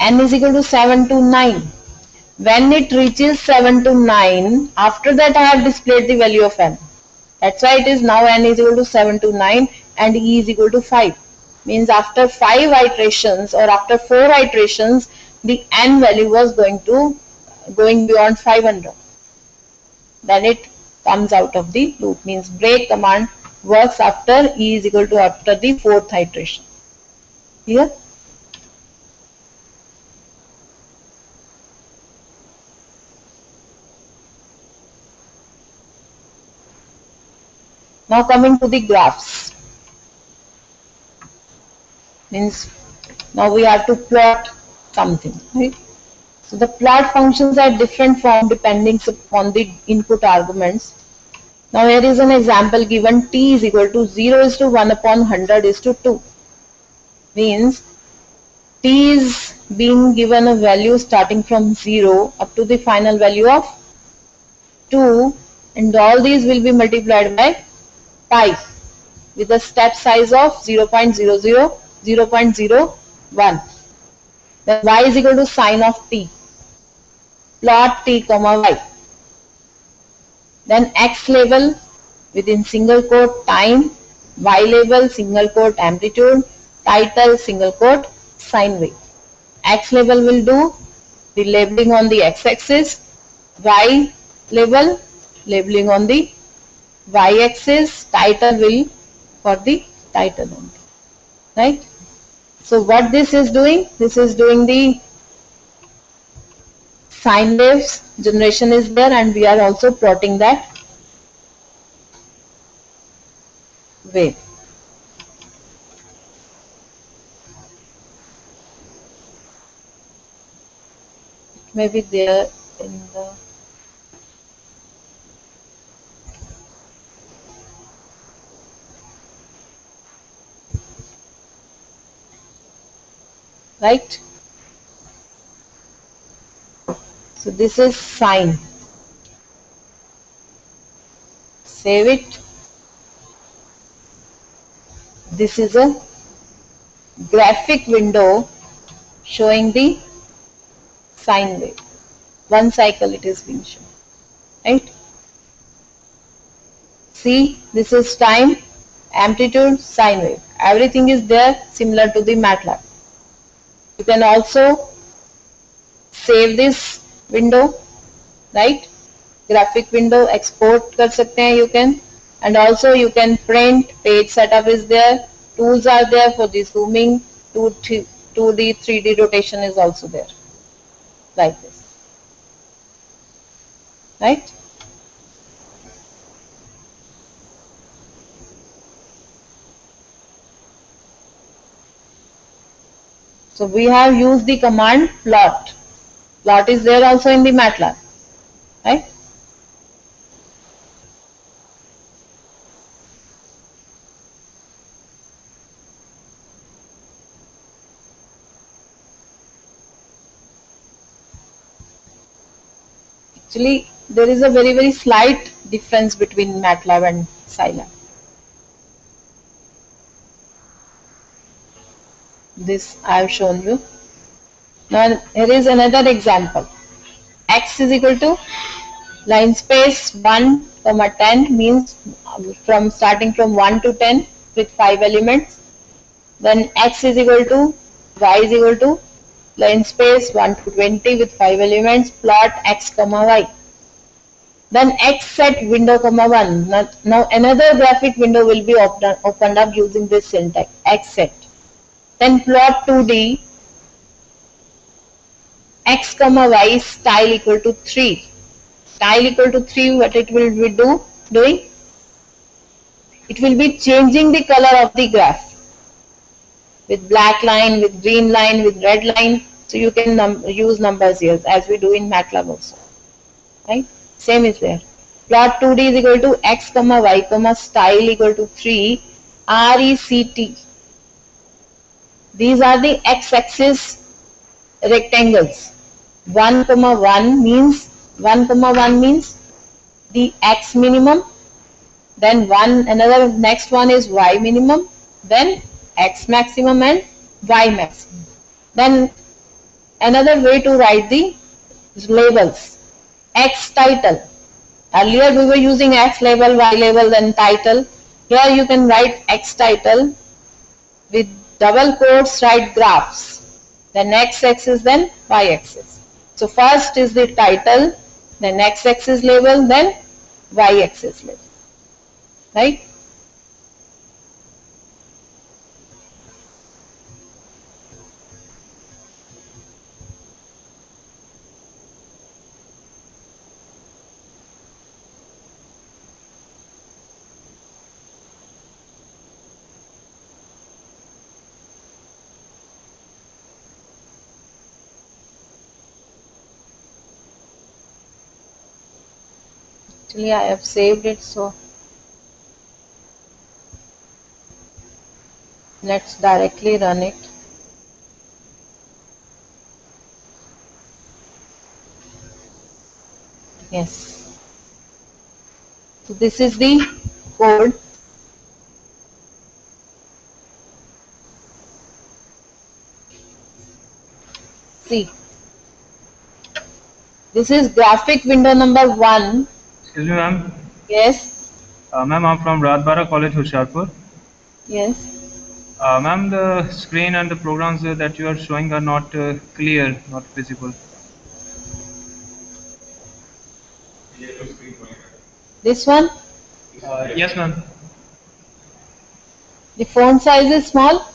N is equal to 7 to 9. When it reaches 7 to 9, after that I have displayed the value of N. That's why it is now N is equal to 7 to 9 and E is equal to 5. Means after 5 iterations or after 4 iterations, the N value was going beyond 500. Then it comes out of the loop. Means break command works after E is equal to after the 4th iteration. Here. Now coming to the graphs, means now we have to plot something, right? So the plot functions are different form depending upon the input arguments. Now here is an example given, t is equal to 0 is to 1 upon 100 is to 2. Means t is being given a value starting from 0 up to the final value of 2, and all these will be multiplied by pi with a step size of 0.00, 0.01. Then y is equal to sine of t. Plot t comma y. Then x label within single quote time, y label single quote amplitude, title single quote sine wave. X label will do the labeling on the x-axis, y label labeling on the y-axis, title will for the title only, right? So what this is doing? This is doing the sine waves generation is there, and we are also plotting that wave. Maybe there in the right. So this is sine. Save it. This is a graphic window showing the sine wave. One cycle it is being shown, right? See, this is time, amplitude, sine wave. Everything is there similar to the MATLAB. You can also save this window, right? Graphic window export कर सकते हैं you can, and also you can print. Page setup is there. Tools are there for the zooming. 2D, 3D rotation is also there, like this, right? So we have used the command plot. Plot is there also in the MATLAB, right? Actually, there is a very slight difference between MATLAB and Scilab. This I have shown you. Now here is another example. X is equal to line space 1, 10 means from starting from 1 to 10 with 5 elements. Then X is equal to, Y is equal to line space 1 to 20 with 5 elements. Plot X comma Y. Then X set window comma 1. Now another graphic window will be opened up using this syntax, X set. Then plot 2D, X comma Y style equal to 3. Style equal to 3, what it will be doing? It will be changing the color of the graph with black line, with green line, with red line. So you can use numbers here as we do in MATLAB also, right? Same is there. Plot 2D is equal to X comma Y comma style equal to 3, RECT. These are the x-axis rectangles. 1 comma 1 means the x minimum. Then next one is y minimum. Then x maximum and y maximum. Then another way to write the labels. X title. Earlier we were using X label, Y label, then title. Here you can write X title with double quotes, write graphs. Then X axis, then Y axis. So first is the title, then X axis label, then Y axis label. Right? Actually, I have saved it, so let's directly run it. Yes. So this is the code. See, this is graphic window number 1. Excuse me, ma'am. Yes. Ma'am, I'm from Radbara College, Hoshiarpur. Yes. Ma'am, the screen and the programs that you are showing are not clear, not visible. This one, Yes, ma'am. the font size is small.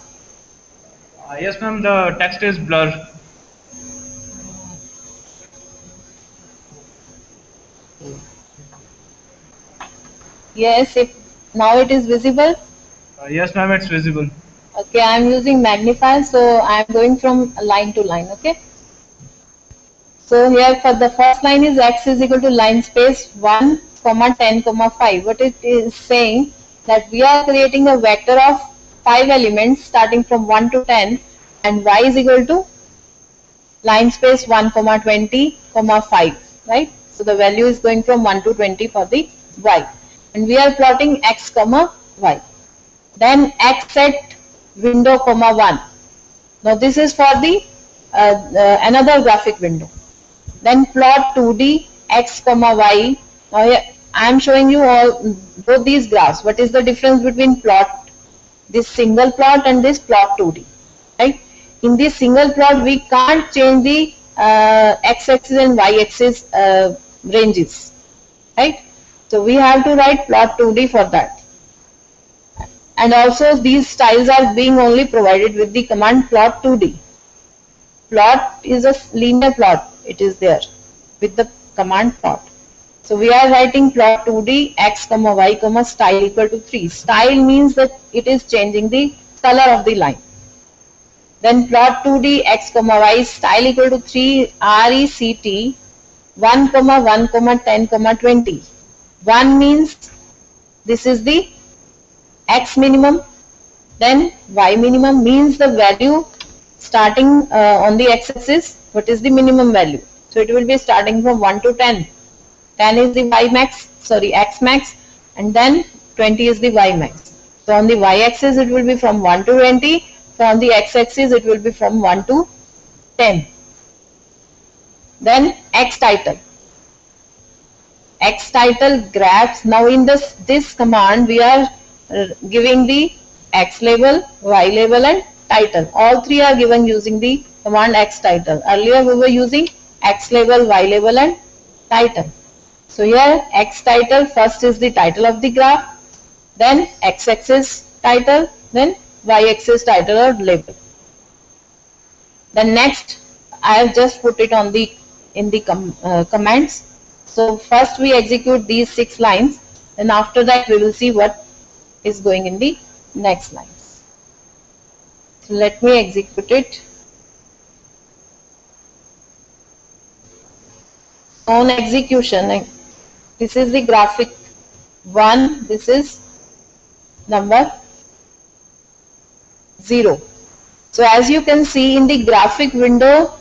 Yes, ma'am, the text is blurred. Yes, if now it is visible. Yes, ma'am, it's visible. Okay, I am using magnifier, so I am going from line to line. Okay. So here for the first line is x is equal to line space 1, 10, 5. What it is saying that we are creating a vector of 5 elements starting from 1 to 10, and y is equal to line space 1, 20, 5. Right. So the value is going from 1 to 20 for the y. And we are plotting x comma y. Then x set window comma 1. Now this is for the another graphic window. Then plot 2D x comma y. Now here I am showing you all both these graphs. What is the difference between plot, this single plot and this plot 2D? Right? In this single plot we can't change the x-axis and y-axis ranges, right? So we have to write plot 2D for that. And also these styles are being only provided with the command plot 2D. Plot is a linear plot, it is there with the command plot. So we are writing plot 2D x comma y comma style equal to 3. Style means that it is changing the color of the line. Then plot 2D x comma y style equal to 3 RECT 1 comma 1 comma 10 comma 20. 1 means this is the x minimum, then y minimum means the value starting on the x-axis. What is the minimum value? So it will be starting from 1 to 10. 10 is the y max, sorry, x max, and then 20 is the y max. So on the y-axis it will be from 1 to 20. On the x-axis it will be from 1 to 10. Then x title. X title graphs. Now in this command we are giving the x label, y label and title. All three are given using the command x title. Earlier we were using x label, y label and title. So here x title, first is the title of the graph, then x-axis title, then y-axis title or label. Then next I have just put it on the in the commands. So first we execute these 6 lines, and after that we will see what is going in the next lines. So let me execute it. On execution, this is the graphic 1, this is number 0. So as you can see in the graphic window,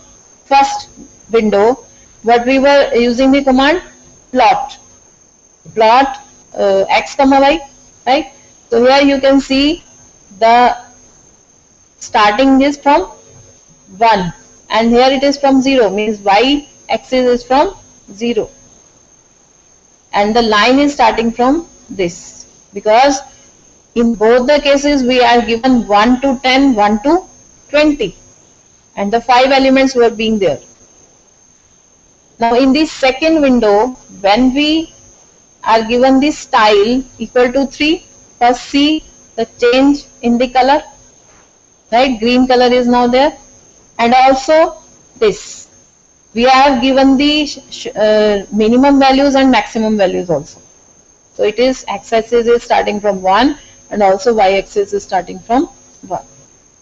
first window, what we were using the command plot x comma y, right? So here you can see the starting is from 1 and here it is from 0, means y axis is from 0 and the line is starting from this, because in both the cases we are given 1 to 10, 1 to 20 and the 5 elements were being there. Now in the second window, when we are given the style equal to 3, first see the change in the color, right? Green color is now there, and also this. We have given the minimum values and maximum values also. So it is x-axis is starting from 1 and also y-axis is starting from 1.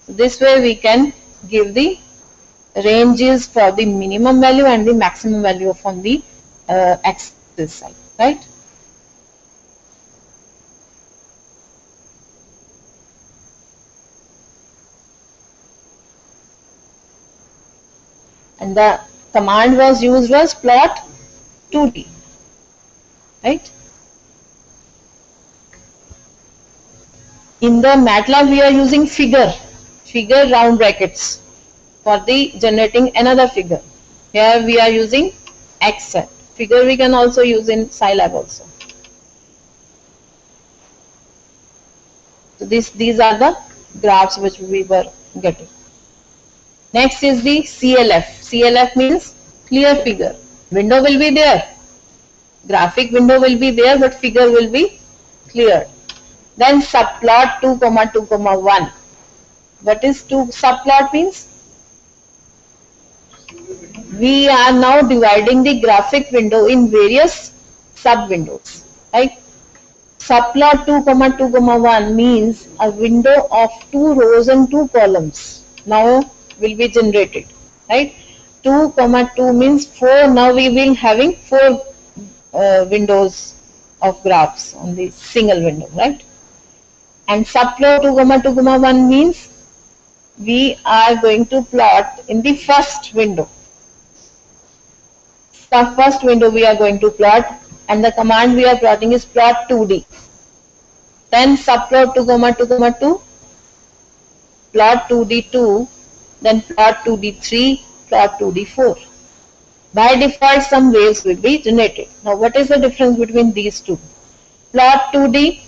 So this way we can give the ranges for the minimum value and the maximum value from the x-axis side, right? And the command was used was plot 2D, right? In the MATLAB we are using figure round brackets for the generating another figure. Here we are using x set. Figure we can also use in Scilab also. So these are the graphs which we were getting. Next is the CLF. CLF means clear figure. Window will be there. Graphic window will be there, but figure will be cleared. Then subplot 2, 2, 1. What is subplot means? We are now dividing the graphic window in various sub windows, right? Subplot 2, 2, 1 means a window of 2 rows and 2 columns now will be generated, right? 2, 2 means 4. Now we will having 4 windows of graphs on the single window, right? And subplot 2, 2, 1 means we are going to plot in the first window. The first window we are going to plot, and the command we are plotting is plot 2D. Then subplot 2, 2, plot 2D2, then plot 2D3, plot 2D4. By default, some waves will be generated. Now, what is the difference between these two? Plot 2D,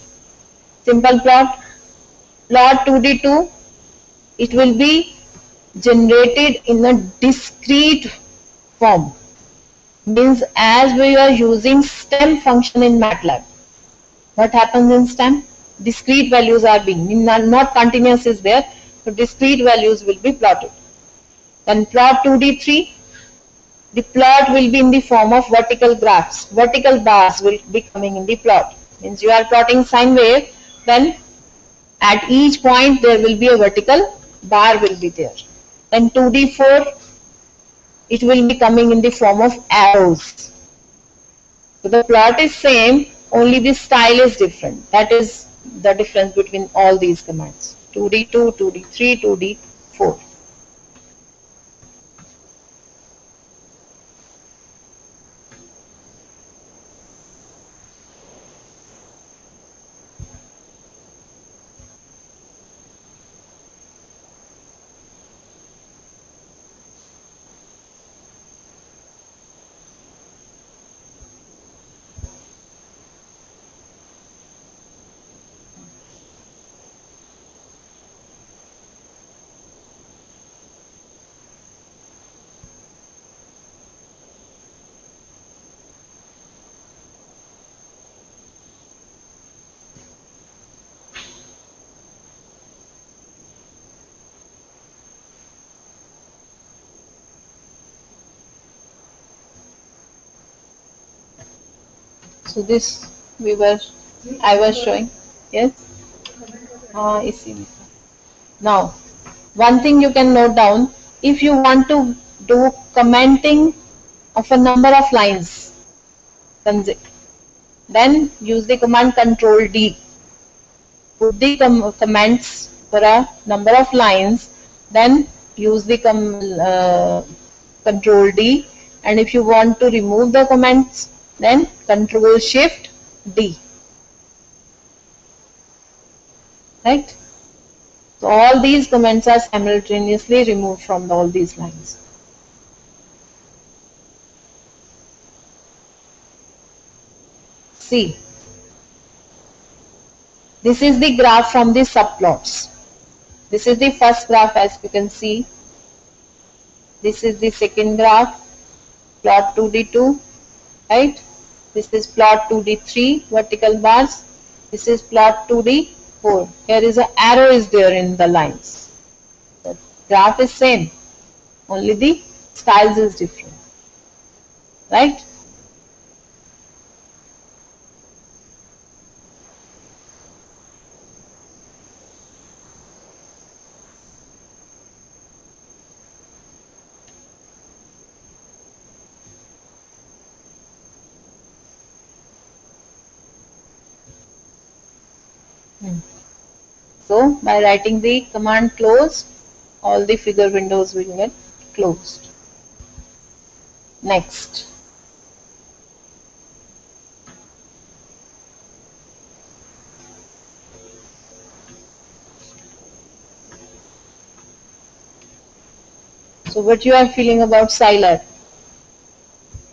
simple plot. Plot 2D2, it will be generated in a discrete form. Means as we are using stem function in MATLAB, what happens in stem? Discrete values are being, not continuous is there, so discrete values will be plotted. Then plot 2D3, the plot will be in the form of vertical graphs. Vertical bars will be coming in the plot. Means you are plotting sine wave, then at each point there will be a vertical bar will be there. Then 2D4, it will be coming in the form of arrows. So the plot is same, only the style is different. That is the difference between all these commands. 2D2, 2D3, 2D4. So this I was showing, yes. Now, one thing you can note down, if you want to do commenting of a number of lines, then use the command Control D. Put the comments for a number of lines, then use the Control D, and if you want to remove the comments, then Control Shift D. Right? So all these comments are simultaneously removed from all these lines. See, this is the graph from the subplots. This is the first graph, as you can see. This is the second graph, plot 2D2, right? This is plot 2D3, vertical bars. This is plot 2D4. Here is an arrow is there in the lines. The graph is same, only the styles is different, right? So by writing the command close, all the figure windows will get closed. Next. So what you are feeling about Scilab?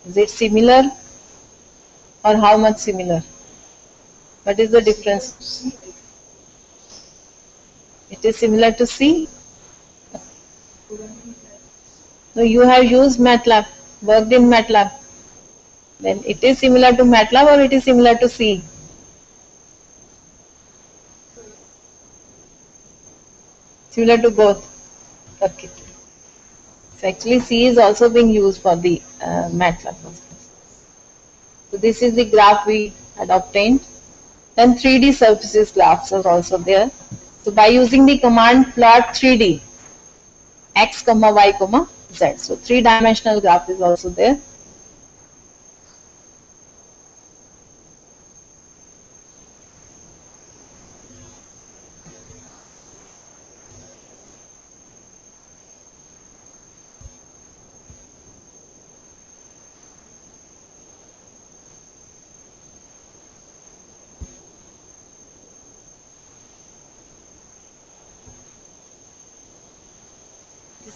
Is it similar or how much similar? What is the difference? It is similar to C? No, you have used MATLAB, worked in MATLAB. Then it is similar to MATLAB or it is similar to C? Similar to both. Okay. So actually C is also being used for the MATLAB. So this is the graph we had obtained. Then 3D surfaces graphs are also there. So by using the command plot 3D, x, y, z. So 3-dimensional graph is also there.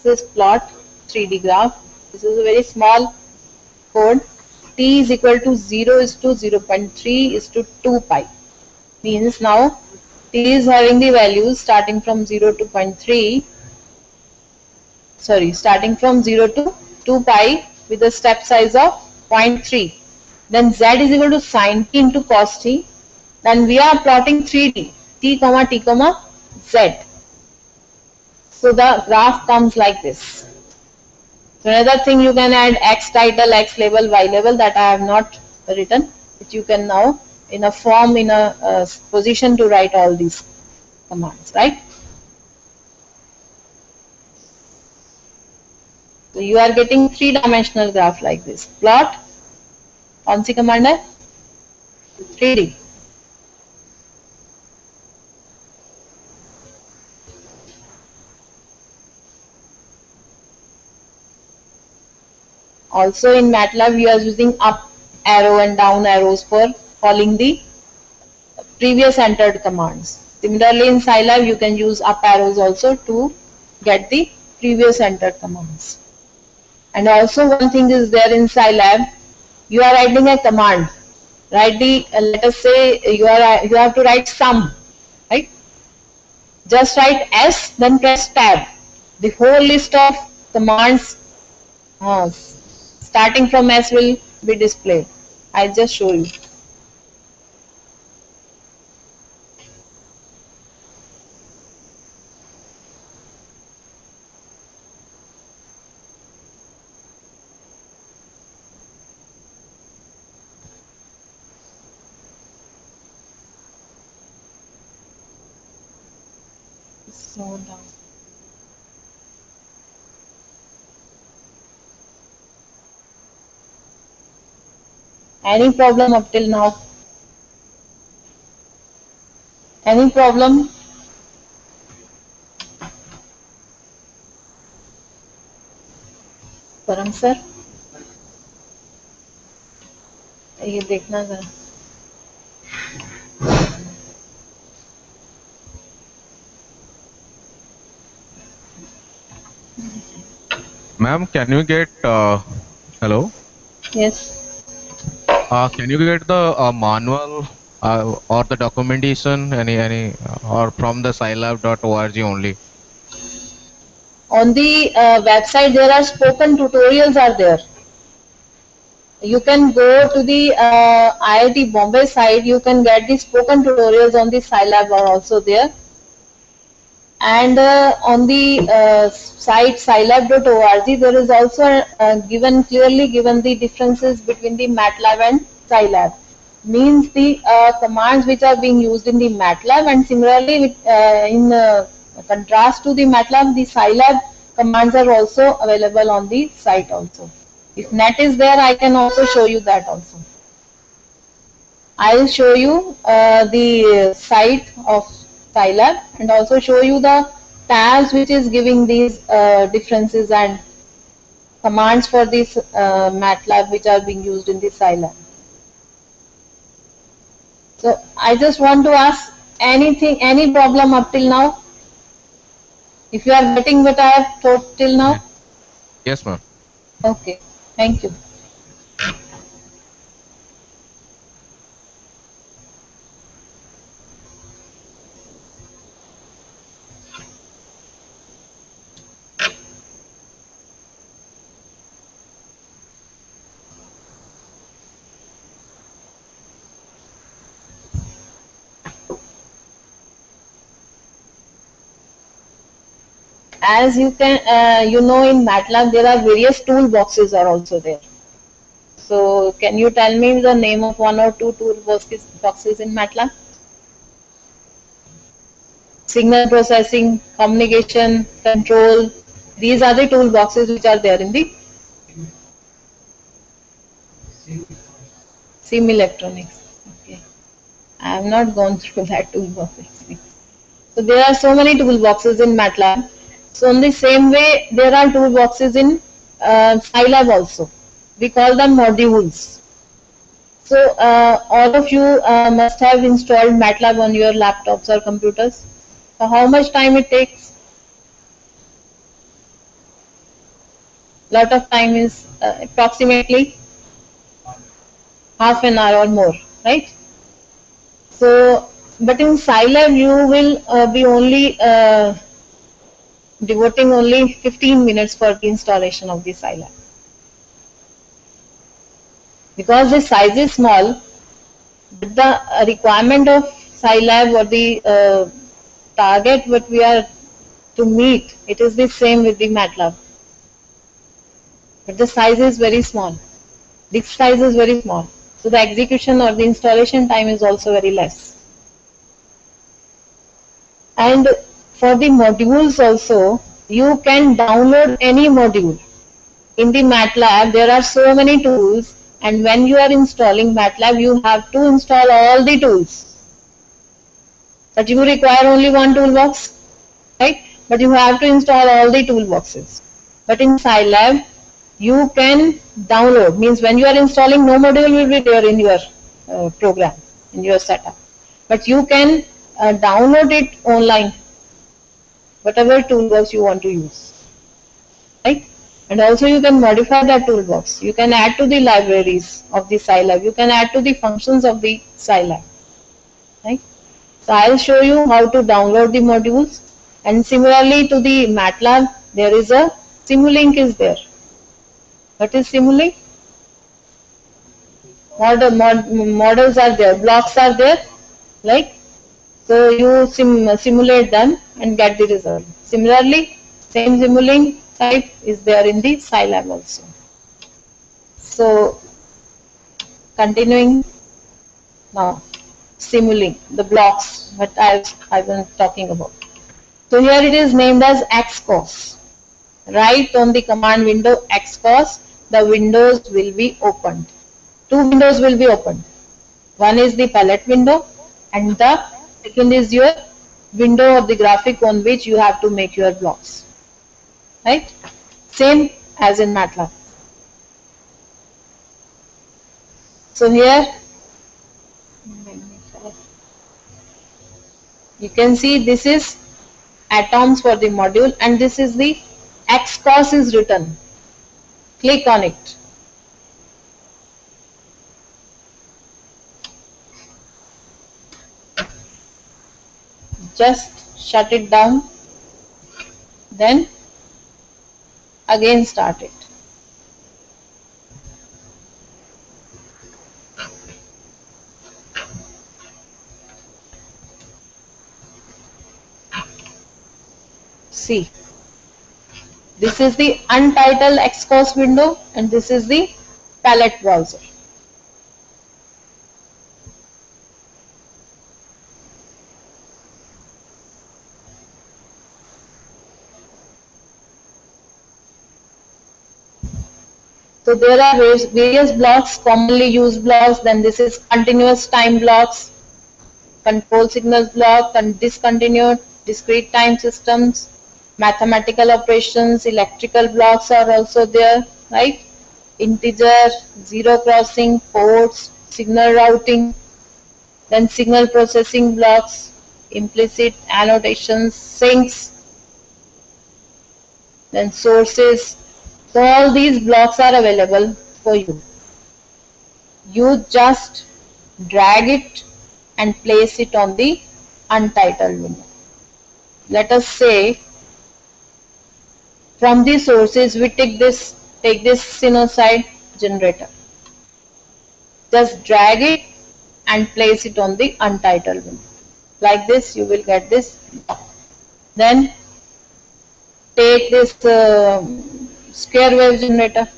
This is plot 3D graph. This is a very small code. T is equal to 0 is to 0.3 is to 2 pi. Means now T is having the values starting from 0 to 0.3. Sorry, starting from 0 to 2 pi. with a step size of 0.3. Then z is equal to sin t into cos t. Then we are plotting 3D, t comma t comma z. So the graph comes like this. So another thing, you can add x title, x label, y label, that I have not written, but you can now in a form, in a position to write all these commands, right? So you are getting 3-dimensional graph like this. Plot, कौन सी command है? 3D. Also in MATLAB we are using up arrow and down arrows for calling the previous entered commands. Similarly in Scilab you can use up arrows also to get the previous entered commands. And also one thing is there in Scilab, you are writing a command. Write the, let us say you have to write sum, right? Just write S, then press tab. The whole list of commands starting from S will be displayed. I'll just show you. Slow down. Any problem up till now? Any problem? परम sir, ये देखना जरा. Ma'am, can you get hello? Yes. Can you get the manual or the documentation any or from the scilab.org only? On the website there are spoken tutorials are there. You can go to the IIT Bombay site, you can get the spoken tutorials on the Scilab are also there. And on the site scilab.org there is also clearly given the differences between the MATLAB and Scilab. Means the commands which are being used in the MATLAB, and similarly with, in contrast to the MATLAB, the Scilab commands are also available on the site also. If net is there, I can also show you that also. I will show you the site of Scilab and also show you the tabs which is giving these differences and commands for this MATLAB which are being used in the Scilab. So I just want to ask anything, any problem up till now? If you are getting what I have taught till now? Yes, ma'am. Okay, thank you. As you can, you know, in MATLAB there are various toolboxes are also there. So can you tell me the name of one or two toolboxes in MATLAB? Signal processing, communication, control. These are the toolboxes which are there in the sim electronics. Okay, I have not gone through that toolbox. So there are so many toolboxes in MATLAB. So in the same way, there are toolboxes in Scilab also. We call them modules. So all of you must have installed MATLAB on your laptops or computers. So how much time it takes? Lot of time is approximately half an hour or more, right? So, but in Scilab you will be only devoting only 15 minutes for the installation of the Scilab. because the size is small, but the requirement of Scilab or the target what we are to meet, it is the same with the MATLAB. But the size is very small. Disk size is very small. So the execution or the installation time is also very less. And for the modules also, you can download any module. In the MATLAB, there are so many tools, and when you are installing MATLAB, you have to install all the tools. But you require only one toolbox, right? But you have to install all the toolboxes. But in Scilab, you can download, means when you are installing, no module will be there in your program, in your setup. But you can download it online, whatever toolbox you want to use, right? And also you can modify that toolbox. You can add to the libraries of the Scilab. You can add to the functions of the Scilab, right? So I'll show you how to download the modules. And similarly to the MATLAB, there is a Simulink is there. What is Simulink? Models are there, blocks are there, like, so you simulate them and get the result. Similarly, same Simulink type is there in the Scilab also. So, continuing now, Simulink, the blocks what I was talking about. So here it is named as XCOS. Right on the command window XCOS, the windows will be opened. Two windows will be opened. One is the palette window and the second is your window of the graphic on which you have to make your blocks. Right? Same as in MATLAB. So here you can see this is atoms for the module and this is the XCOS is written. Click on it. Just shut it down, then again start it. See, this is the untitled XCOS window and this is the palette browser. So there are various blocks, commonly used blocks, then this is continuous time blocks, control signals block, and discontinued, discrete time systems, mathematical operations, electrical blocks are also there, right? Integer, zero crossing, ports, signal routing, then signal processing blocks, implicit annotations, sinks, then sources. So all these blocks are available for you. You just drag it and place it on the untitled window. Let us say from the sources we take this sinusoid generator. Just drag it and place it on the untitled window. Like this you will get this block. Then take this square wave generator,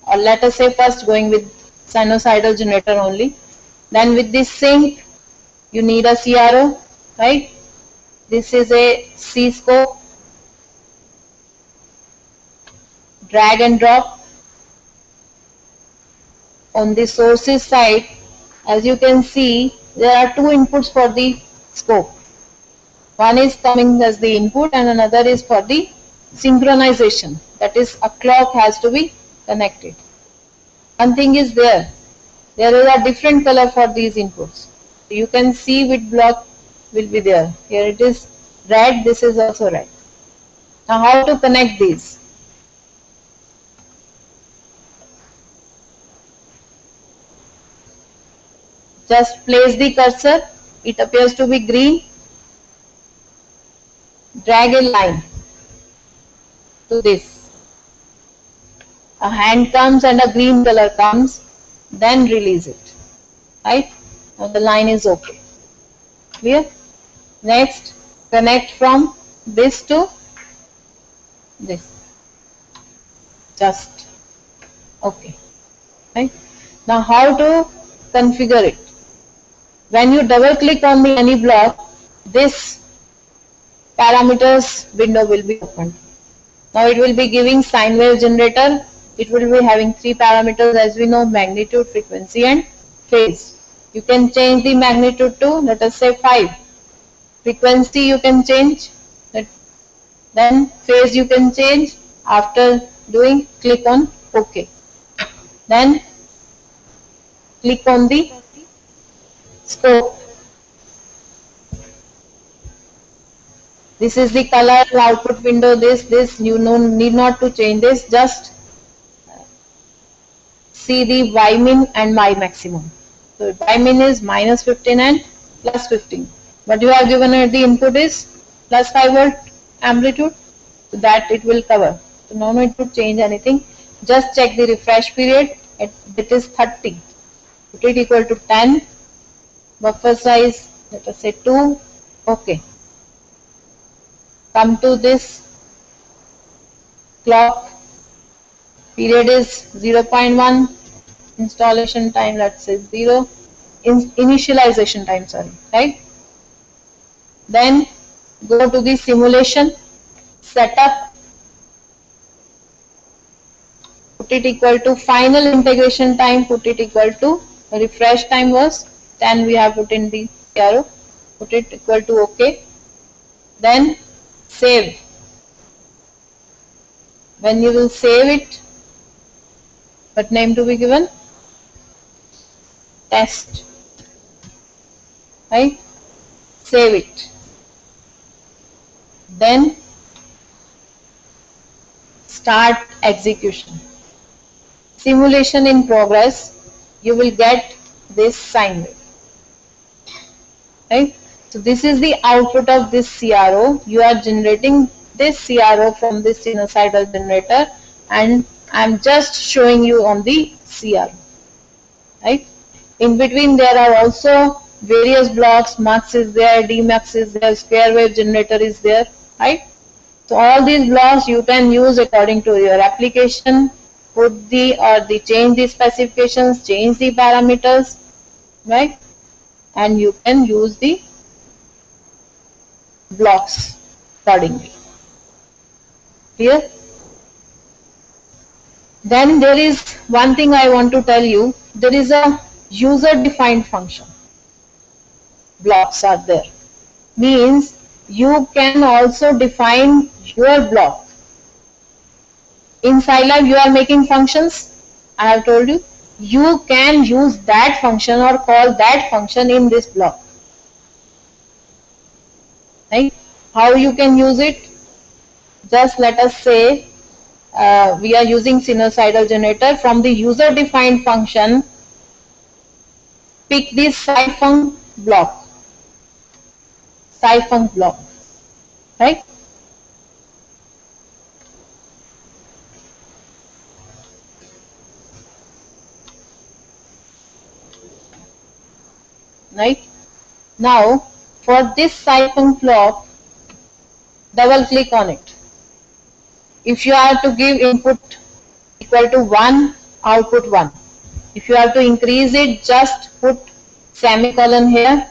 or let us say first going with sinusoidal generator only. Then with this sink you need a CRO, right? This is a C-scope. Drag and drop. On the sources side, as you can see, there are two inputs for the scope. One is coming as the input and another is for the synchronization. That is, a clock has to be connected. One thing is there is a different color for these inputs. You can see which block will be there. Here it is red, this is also red. Now how to connect these? Just place the cursor, it appears to be green. Drag a line to this. a hand comes and a green color comes, then release it, right? Now the line is okay. Clear? Next, connect from this to this. Just okay. Right? Now how to configure it? When you double click on the any block, this parameters window will be opened. Now it will be giving sine wave generator. It will be having three parameters as we know: magnitude, frequency and phase. You can change the magnitude to, let us say, 5. Frequency you can change, then phase you can change. After doing, click on OK. Then click on the scope. This is the color output window. This you need not to change this. Just see the Y min and Y maximum. So Y min is minus 15 and plus 15. What you have given the input is plus 5 volt amplitude. So that it will cover. So no need to change anything. Just check the refresh period. It is 30. Put it equal to 10. Buffer size, let us say 2. Okay. Come to this clock. Period is 0.1. Installation time, let's say 0. Initialization time, sorry, right? Then go to the simulation, setup, put it equal to final integration time, put it equal to refresh time was 10, we have put in the arrow, put it equal to OK. Then save. When you will save it, what name to be given? Test. Right? Save it. Then start execution. Simulation in progress. You will get this sine wave. Right? So this is the output of this CRO. You are generating this CRO from this sinusoidal generator, and I am just showing you on the CRO. Right? In between there are also various blocks. Mux is there, Dmux is there, square wave generator is there. Right? So all these blocks you can use according to your application. Put the change the specifications, change the parameters, right? And you can use the blocks accordingly. Clear? Then there is one thing I want to tell you. There is a user-defined function. Blocks are there. Means you can also define your block. In Scilab you are making functions. I have told you. You can use that function or call that function in this block. Right? How you can use it? Just let us say we are using sinusoidal generator. From the user defined function, pick this sci-func block. Sci-func block. Right? Right? Now, for this sci-func block, double click on it. If you are to give input equal to 1, output 1. If you have to increase it, just put semicolon here,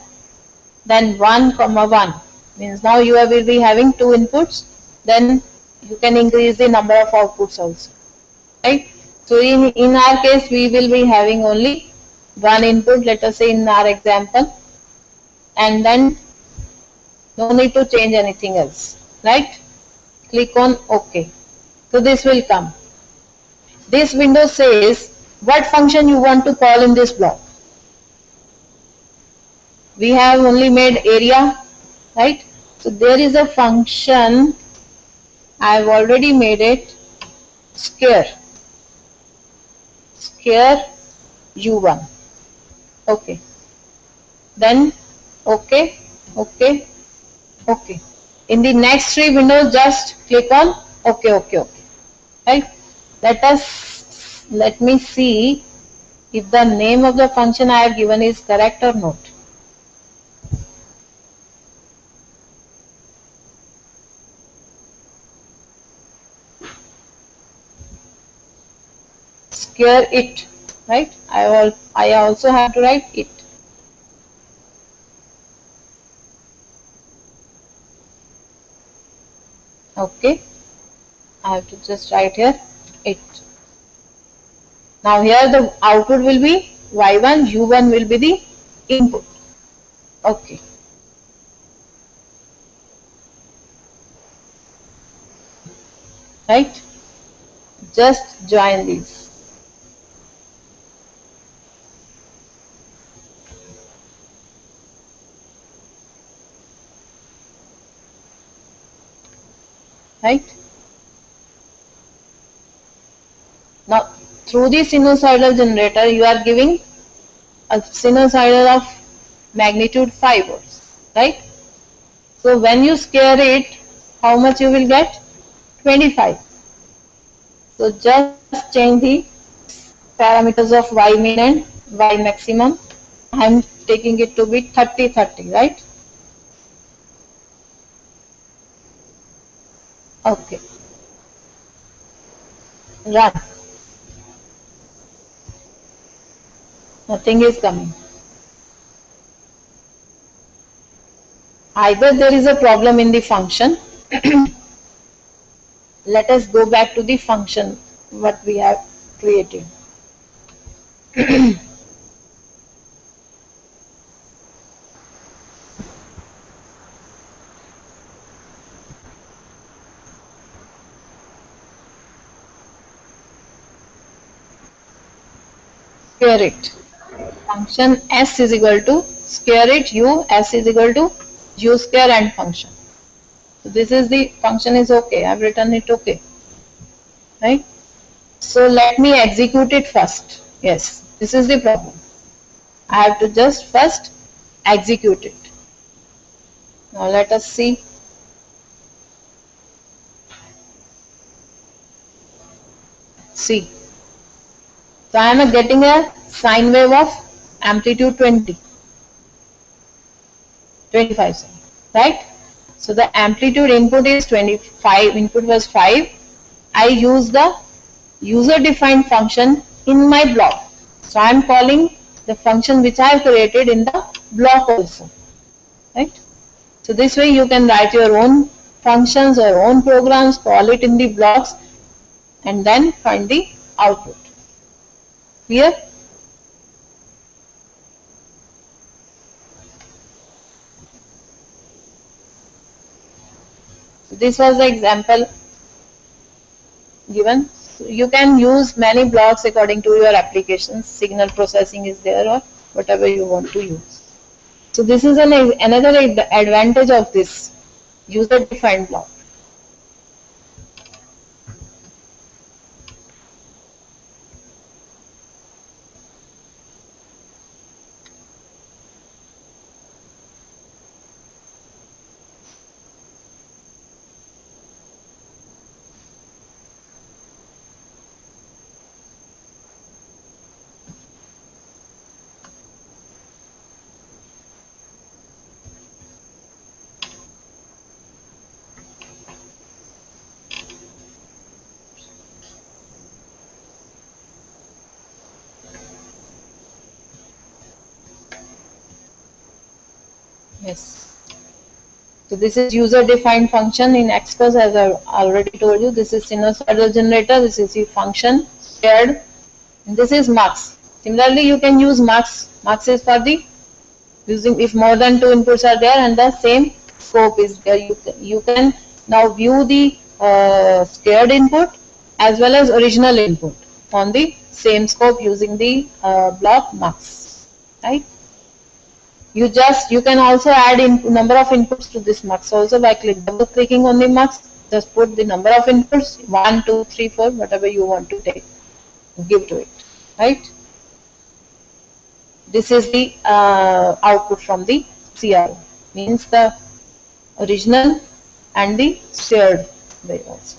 then 1, 1. Means now you will be having 2 inputs, then you can increase the number of outputs also. Right? So in our case, we will be having only 1 input, let us say in our example, and then no need to change anything else. Right? Click on OK. So this will come. This window says what function you want to call in this block. We have only made area, right? So there is a function, I have already made it, scare u1. Okay. Then OK, OK, OK. In the next 3 windows, just click on OK, OK, OK. Right? Let us let me see if the name of the function I have given is correct or not. Scare it, right? I also have to write it. Okay, I have to just write here it. Now here the output will be y1, u1 will be the input. Okay. Right? Just join these. Right? Now, through the sinusoidal generator, you are giving a sinusoidal of magnitude 5 volts, right? So, when you scare it, how much you will get? 25. So, just change the parameters of y min and y maximum. I am taking it to be 30-30, right? Okay. Run. Nothing is coming. Either there is a problem in the function. Let us go back to the function what we have created. Scare it. Function s is equal to scare it u, s is equal to u square and function. So this is the function is okay. I have written it okay. Right? So let me execute it first. Yes, this is the problem. I have to just first execute it. Now let us see. See. So I am getting a sine wave of amplitude 20. 25, sorry, right? So the amplitude input is 25, input was 5. I use the user defined function in my block. So I am calling the function which I have created in the block also, right? So this way you can write your own functions or own programs, call it in the blocks and then find the output. Clear? So this was the example given. So you can use many blocks according to your applications. Signal processing is there or whatever you want to use. So this is another advantage of this user defined block. Yes. So this is user defined function in Xcos, as I already told you. This is sinusoidal generator. This is the function shared. And this is mux. Similarly, you can use mux. Mux is for the using if more than 2 inputs are there and the same scope is there. You can now view the scared input as well as original input on the same scope using the block mux, right? You can also add number of inputs to this mux also by double clicking on the mux. Just put the number of inputs 1, 2, 3, 4, whatever you want to take, give to it, right? This is the output from the CRO, means the original and the shared wave also.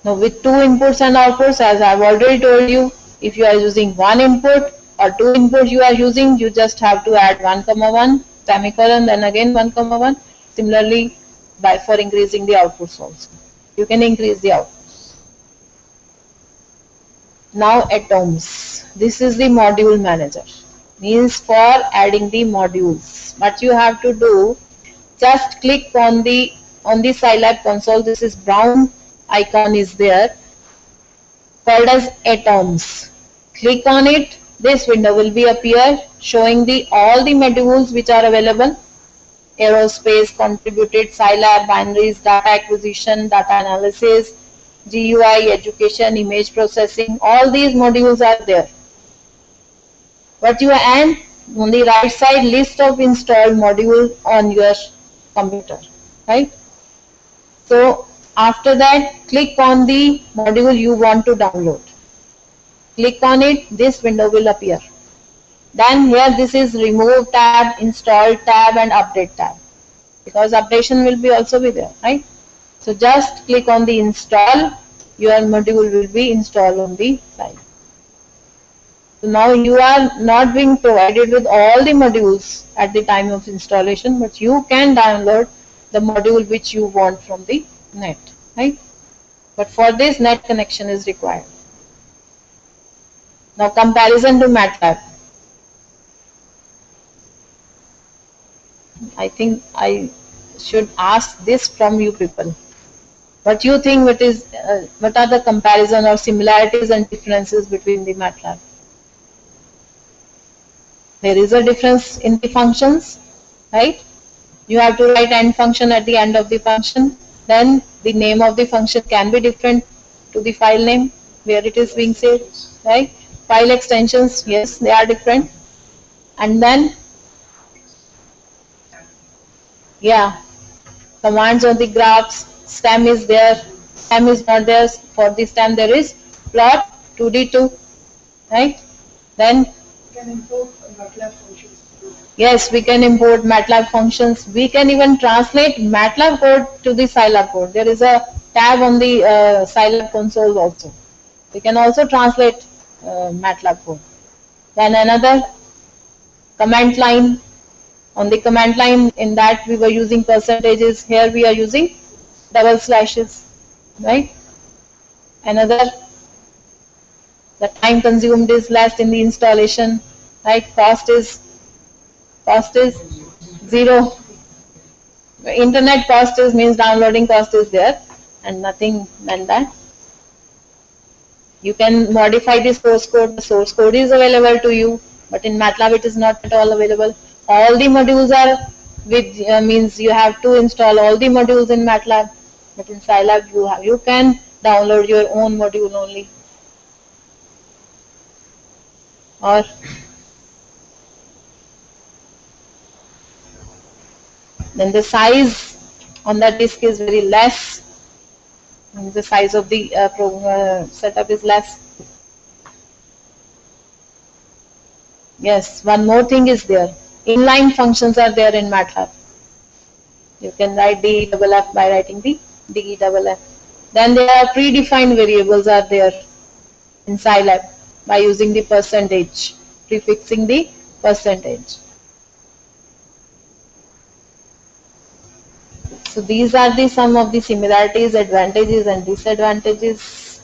Now with two inputs and outputs, as I've already told you, if you are using one input or two inputs you are using, you just have to add 1 comma 1 semicolon, then again 1 comma 1. Similarly, for increasing the outputs also, you can increase the outputs. Now atoms. This is the module manager. Means for adding the modules. What you have to do, just click on the Scilab console. This is brown icon is there called as atoms. Click on it. This window will be appear showing the all the modules which are available. Aerospace, contributed, Scilab, binaries, data acquisition, data analysis, GUI, education, image processing, all these modules are there. What you add on the right side, list of installed modules on your computer, right? So after that, click on the module you want to download. Click on it, this window will appear. Then here this is remove tab, install tab and update tab, because updation will be also be there, right? So just click on the install, your module will be installed on the side. So now you are not being provided with all the modules at the time of installation, but you can download the module which you want from the net, right? But for this, net connection is required. Now comparison to MATLAB. I think I should ask this from you people. What you think? What are the comparison or similarities and differences between the MATLAB? There is a difference in the functions, right? You have to write end function at the end of the function. Then the name of the function can be different to the file name where it is being saved, right? File extensions, yes, they are different. And then, yeah, commands on the graphs, stem is there, stem is not there. For the stem there is plot 2D2, right? Then yes, we can import MATLAB functions. We can even translate MATLAB code to the Scilab code. There is a tab on the Scilab console also. We can also translate MATLAB code. Then another command line. On the command line, in that we were using percentages. Here we are using double slashes, right? Another, the time consumed is less in the installation, right? Cost is 0. Internet cost is means downloading cost is there and nothing than that. You can modify the source code. The source code is available to you, but in MATLAB it is not at all available. All the modules are with means you have to install all the modules in MATLAB, but in Scilab you can download your own module only. Or then the size on that disk is very less. And the size of the setup is less. Yes, one more thing is there. Inline functions are there in MATLAB. You can write DEFF by writing the DEFF. Then there are predefined variables are there in Scilab by using the percentage, prefixing the percentage. So these are the some of the similarities, advantages and disadvantages.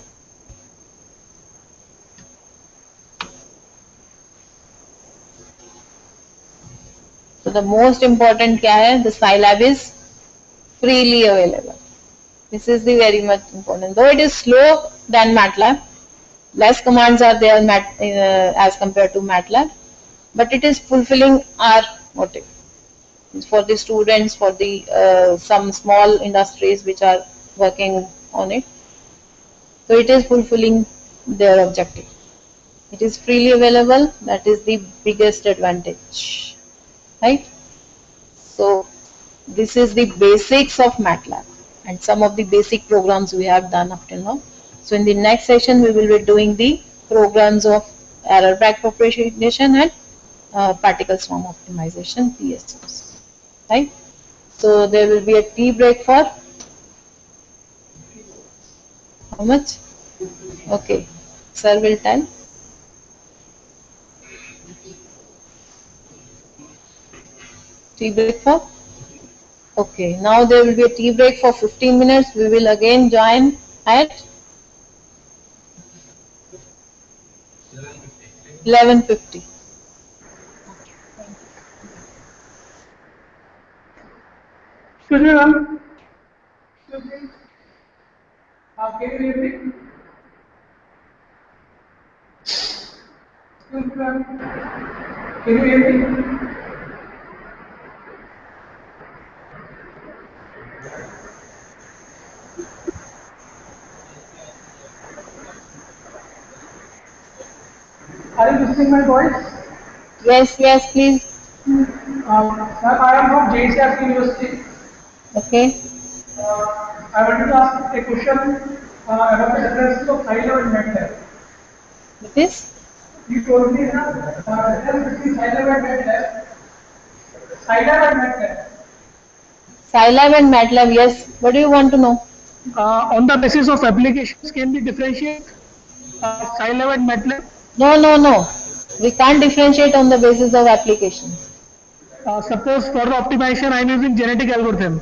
So the most important क्या है? The Scilab is freely available. This is the very much important. Though it is slow than MATLAB, less commands are there as compared to MATLAB, but it is fulfilling our motive. For the students, for the some small industries which are working on it. So it is fulfilling their objective. It is freely available. That is the biggest advantage, right? So this is the basics of MATLAB and some of the basic programs we have done up till now. So in the next session we will be doing the programs of error back propagation and particle swarm optimization, PSOs. Right? So there will be a tea break for How much? Okay, sir will tell. Tea break for? Okay, now there will be a tea break for 15 minutes. We will again join at 11:50. Excuse me, ma'am. Excuse me. Can you hear me? Excuse me, ma'am. Can you hear me? Are you listening my voice? Yes, yes, please. Ma'am, I am from JCRC University. Okay. I wanted to ask a question about the differences of Scilab and MATLAB. It is? You told me that difference between Scilab and MATLAB. Scilab and MATLAB. Scilab and MATLAB, yes. What do you want to know? On the basis of applications, can we differentiate Scilab and MATLAB? No, no, no. We can't differentiate on the basis of application. Suppose for the optimization, I am using genetic algorithm.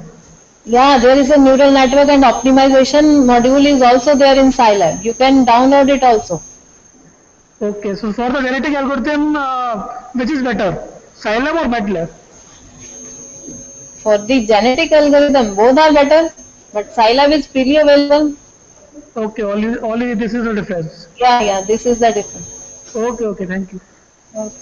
Yeah, there is a neural network and optimization module is also there in Scilab. You can download it also. Okay, so for the genetic algorithm, which is better, Scilab or MATLAB? For the genetic algorithm, both are better, but Scilab is freely available. Okay, only this is the difference. Yeah, yeah, this is the difference. Okay, thank you. Okay.